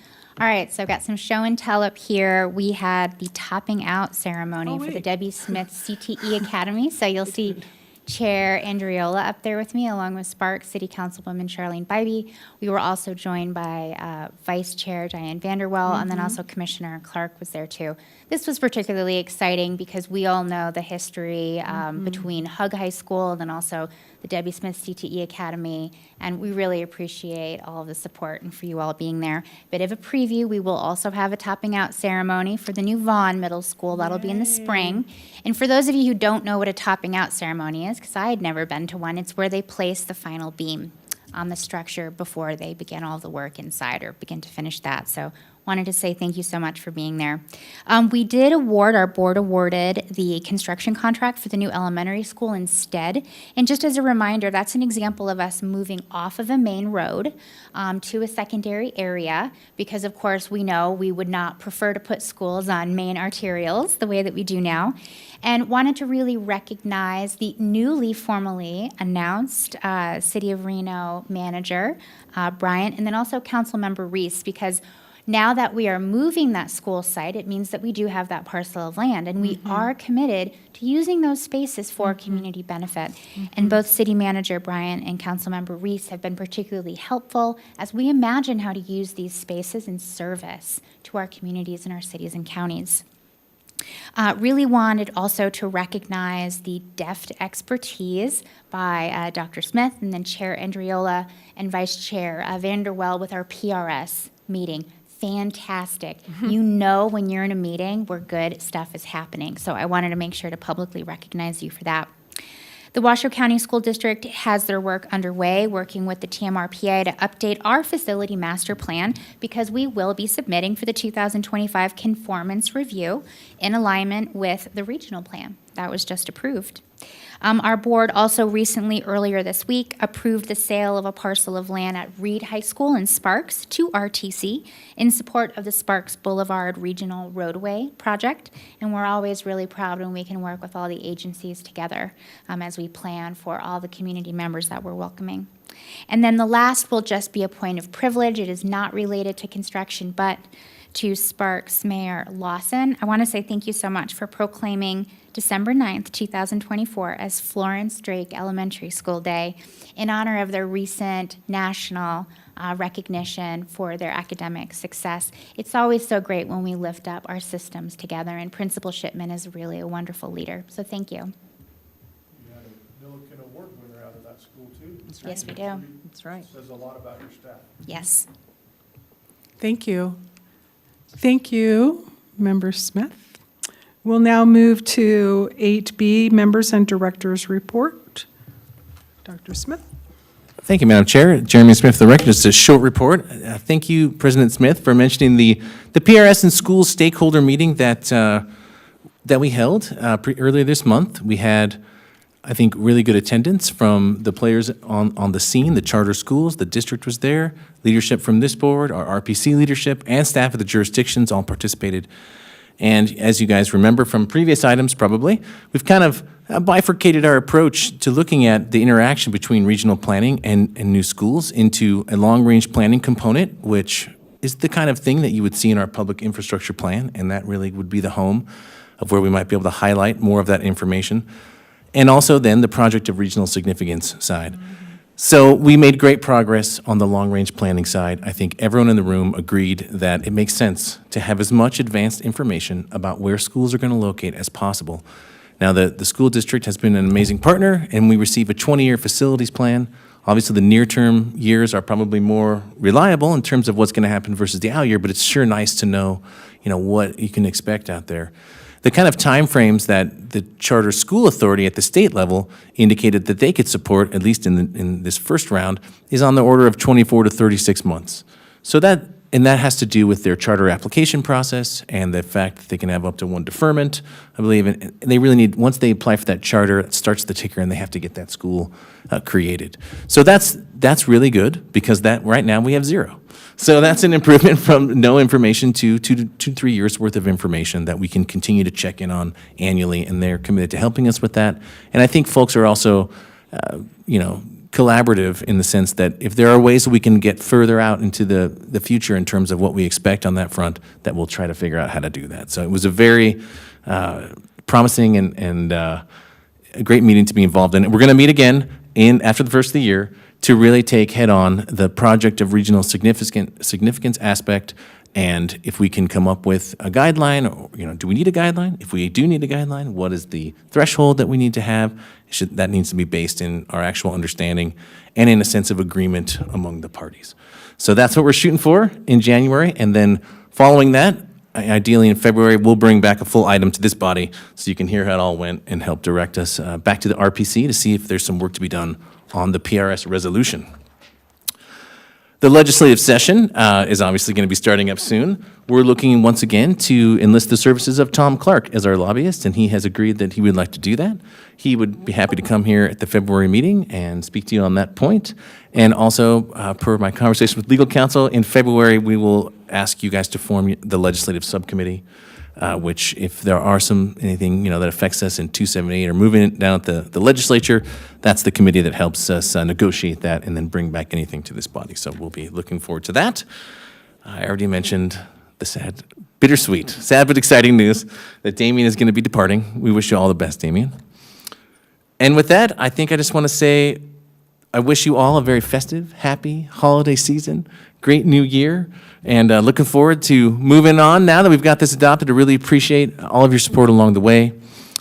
All right, so I've got some show and tell up here. We had the topping out ceremony for the wait. Debbie Smith CTE Academy. So you'll see Chair Andriola up there with me, along with Sparks City Councilwoman Charlene Bybee. We were also joined by Vice Chair Diane Vanderwell, and then also Commissioner Clark was there too. This was particularly exciting because we all know the history between Hug High School and then also the Debbie Smith CTE Academy, and we really appreciate all of the support and for you all being there. Bit of a preview, we will also have a topping out ceremony for the new Vaughn Middle School. That'll be in the spring. And for those of you who don't know what a topping out ceremony is, because I had never been to one, it's where they place the final beam on the structure before they begin all the work inside or begin to finish that. So wanted to say thank you so much for being there. We did award, our board awarded the construction contract for the new elementary school instead. And just as a reminder, that's an example of us moving off of a main road to a secondary area, because of course we know we would not prefer to put schools on main arterials the way that we do now. And wanted to really recognize the newly formally announced City of Reno manager, Bryant, and then also Councilmember Reese, because now that we are moving that school site, it means that we do have that parcel of land, and we are committed to using those spaces for community benefit. And both City Manager Bryant and Councilmember Reese have been particularly helpful as we imagine how to use these spaces in service to our communities and our cities and counties. Really wanted also to recognize the deft expertise by Dr. Smith and then Chair Andriola and Vice Chair Vanderwell with our PRS meeting. fantastic. You know when you're in a meeting where good stuff is happening. So I wanted to make sure to publicly recognize you for that. The Washoe County School District has their work underway, working with the TMRPA to update our facility master plan because we will be submitting for the 2025 conformance review in alignment with the regional plan that was just approved. Our board also recently, earlier this week, approved the sale of a parcel of land at Reed High School in Sparks to RTC in support of the Sparks Boulevard Regional Roadway project. And we're always really proud when we can work with all the agencies together as we plan for all the community members that we're welcoming. And then the last will just be a point of privilege. It is not related to construction, but to Sparks Mayor Lawson. I want to say thank you so much for proclaiming December 9th, 2024 as Florence Drake Elementary School Day in honor of their recent national recognition for their academic success. It's always so great when we lift up our systems together, and Principal Shipman is really a wonderful leader. So thank you. You had a Milliken Award winner out of that school, too. Yes, we do. That's right. Says a lot about your staff. Yes. Thank you. Thank you, Member Smith. We'll now move to 8B, Members and Directors Report. Dr. Smith. Thank you, Madam Chair. Jeremy Smith, for the record. Just a short report. Thank you, President Smith, for mentioning the PRS and schools stakeholder meeting that we held earlier this month. We had, I think, really good attendance from the players on the scene, the charter schools, the district was there, leadership from this board, our RPC leadership, and staff of the jurisdictions all participated. And as you guys remember from previous items probably, we've kind of bifurcated our approach to looking at the interaction between regional planning and new schools into a long-range planning component, which is the kind of thing that you would see in our public infrastructure plan, and that really would be the home of where we might be able to highlight more of that information. And also then the project of regional significance side. So we made great progress on the long-range planning side. I think everyone in the room agreed that it makes sense to have as much advanced information about where schools are going to locate as possible. Now, the school district has been an amazing partner, and we receive a 20-year facilities plan. Obviously, the near-term years are probably more reliable in terms of what's going to happen versus the out year, but it's sure nice to know, what you can expect out there. The kind of timeframes that the Charter School Authority at the state level indicated that they could support, at least in this first round, is on the order of 24 to 36 months. So that has to do with their charter application process and the fact that they can have up to one deferment, I believe. And they really need, once they apply for that charter, it starts the ticker and they have to get that school created. So that's really good because that right now we have zero. So that's an improvement from no information to 3 years worth of information that we can continue to check in on annually, and they're committed to helping us with that. And I think folks are also, collaborative in the sense that if there are ways that we can get further out into the future in terms of what we expect on that front, that we'll try to figure out how to do that. So it was a very promising and a great meeting to be involved in. We're going to meet again after the first of the year to really take head-on the project of regional significance aspect, and if we can come up with a guideline, or, do we need a guideline? If we do need a guideline, what is the threshold that we need to have? That needs to be based in our actual understanding and in a sense of agreement among the parties. So that's what we're shooting for in January, and then following that, ideally in February, we'll bring back a full item to this body so you can hear how it all went and help direct us back to the RPC to see if there's some work to be done on the PRS resolution. The legislative session is obviously going to be starting up soon. We're looking once again to enlist the services of Tom Clark as our lobbyist, and he has agreed that he would like to do that. He would be happy to come here at the February meeting and speak to you on that point. And also, per my conversation with legal counsel, in February, we will ask you guys to form the legislative subcommittee, which if there are anything that affects us in 278 or moving it down at the legislature, that's the committee that helps us negotiate that and then bring back anything to this body. So we'll be looking forward to that. I already mentioned the bittersweet, sad but exciting news that Damien is going to be departing. We wish you all the best, Damien. And with that, I think I just want to say I wish you all a very festive, happy holiday season, great new year, and looking forward to moving on now that we've got this adopted. I really appreciate all of your support along the way.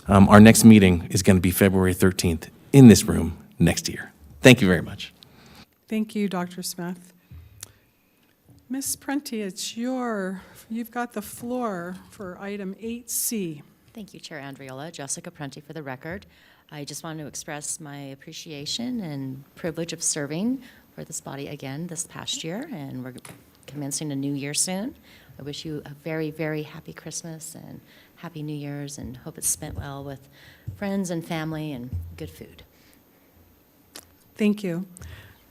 Our next meeting is going to be February 13th in this room next year. Thank you very much. Thank you, Dr. Smith. Ms. Prenti, you've got the floor for item 8C. Thank you, Chair Andriola. Jessica Prenti for the record. I just wanted to express my appreciation and privilege of serving for this body again this past year, and we're commencing a new year soon. I wish you a very, very happy Christmas and happy New Year's, and hope it's spent well with friends and family and good food. Thank you.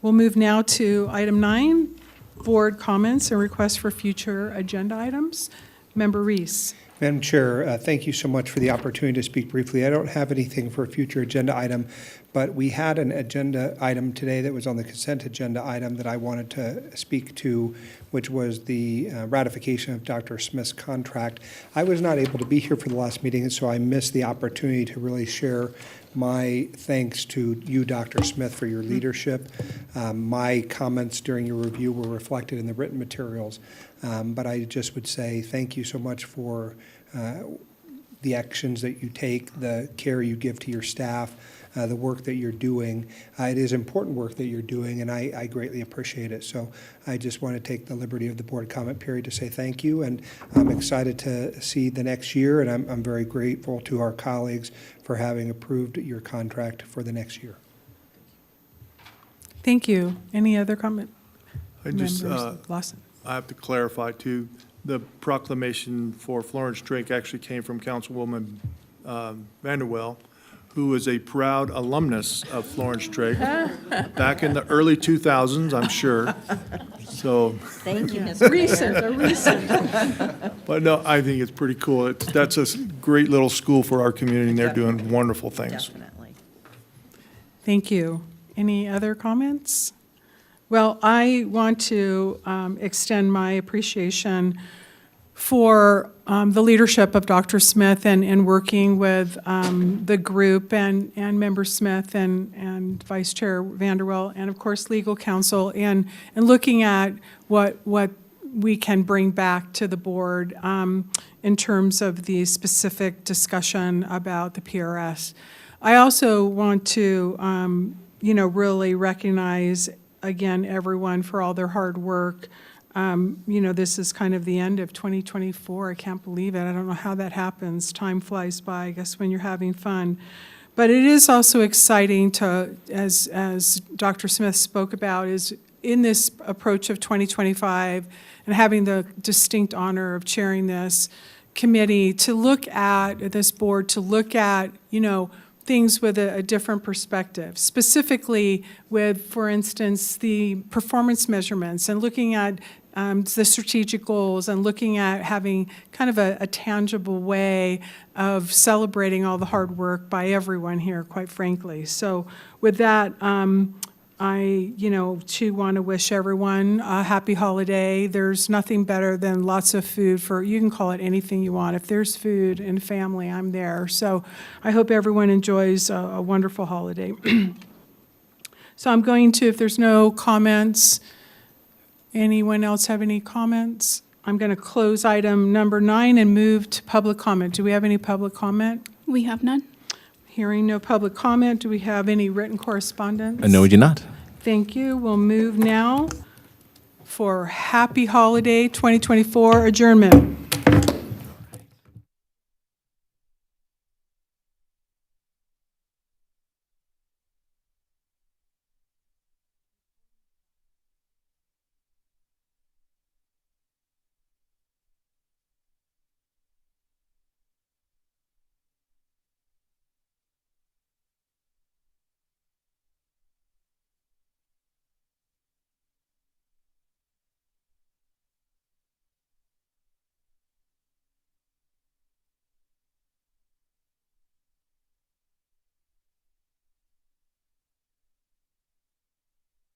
We'll move now to item 9, board comments and requests for future agenda items. Member Reese. Madam Chair, thank you so much for the opportunity to speak briefly. I don't have anything for a future agenda item, but we had an agenda item today that was on the consent agenda item that I wanted to speak to, which was the ratification of Dr. Smith's contract. I was not able to be here for the last meeting, and so I missed the opportunity to really share my thanks to you, Dr. Smith, for your leadership. My comments during your review were reflected in the written materials, but I just would say thank you so much for the actions that you take, the care you give to your staff, the work that you're doing. It is important work that you're doing, and I greatly appreciate it. So I just want to take the liberty of the board comment period to say thank you, and I'm excited to see the next year, and I'm very grateful to our colleagues for having approved your contract for the next year. Thank you. Any other comment? I just, Members Lawson. I have to clarify too, the proclamation for Florence Drake actually came from Councilwoman Vanderwell, who is a proud alumnus of Florence Drake back in the early 2000s, I'm sure. So, Thank you, Mr. Mayor. Recent. but no, I think it's pretty cool. That's a great little school for our community, and they're doing wonderful things. Definitely. Thank you. Any other comments? Well, I want to extend my appreciation for the leadership of Dr. Smith and working with the group and Member Smith and Vice Chair Vanderwell and, of course, legal counsel and looking at what we can bring back to the board in terms of the specific discussion about the PRS. I also want to, really recognize, again, everyone for all their hard work. This is kind of the end of 2024. I can't believe it. I don't know how that happens. Time flies by, I guess, when you're having fun. But it is also exciting to, as Dr. Smith spoke about, is in this approach of 2025 and having the distinct honor of chairing this committee to look at, this board, to look at, things with a different perspective, specifically with, for instance, the performance measurements and looking at the strategic goals and looking at having kind of a tangible way of celebrating all the hard work by everyone here, quite frankly. So with that, I, too, want to wish everyone a happy holiday. There's nothing better than lots of food you can call it anything you want. If there's food and family, I'm there. So I hope everyone enjoys a wonderful holiday. So I'm going to, if there's no comments, anyone else have any comments? I'm going to close item number 9 and move to public comment. Do we have any public comment? We have none. Hearing no public comment, do we have any written correspondence? No, we do not. Thank you. We'll move now for Happy Holiday 2024 adjournment.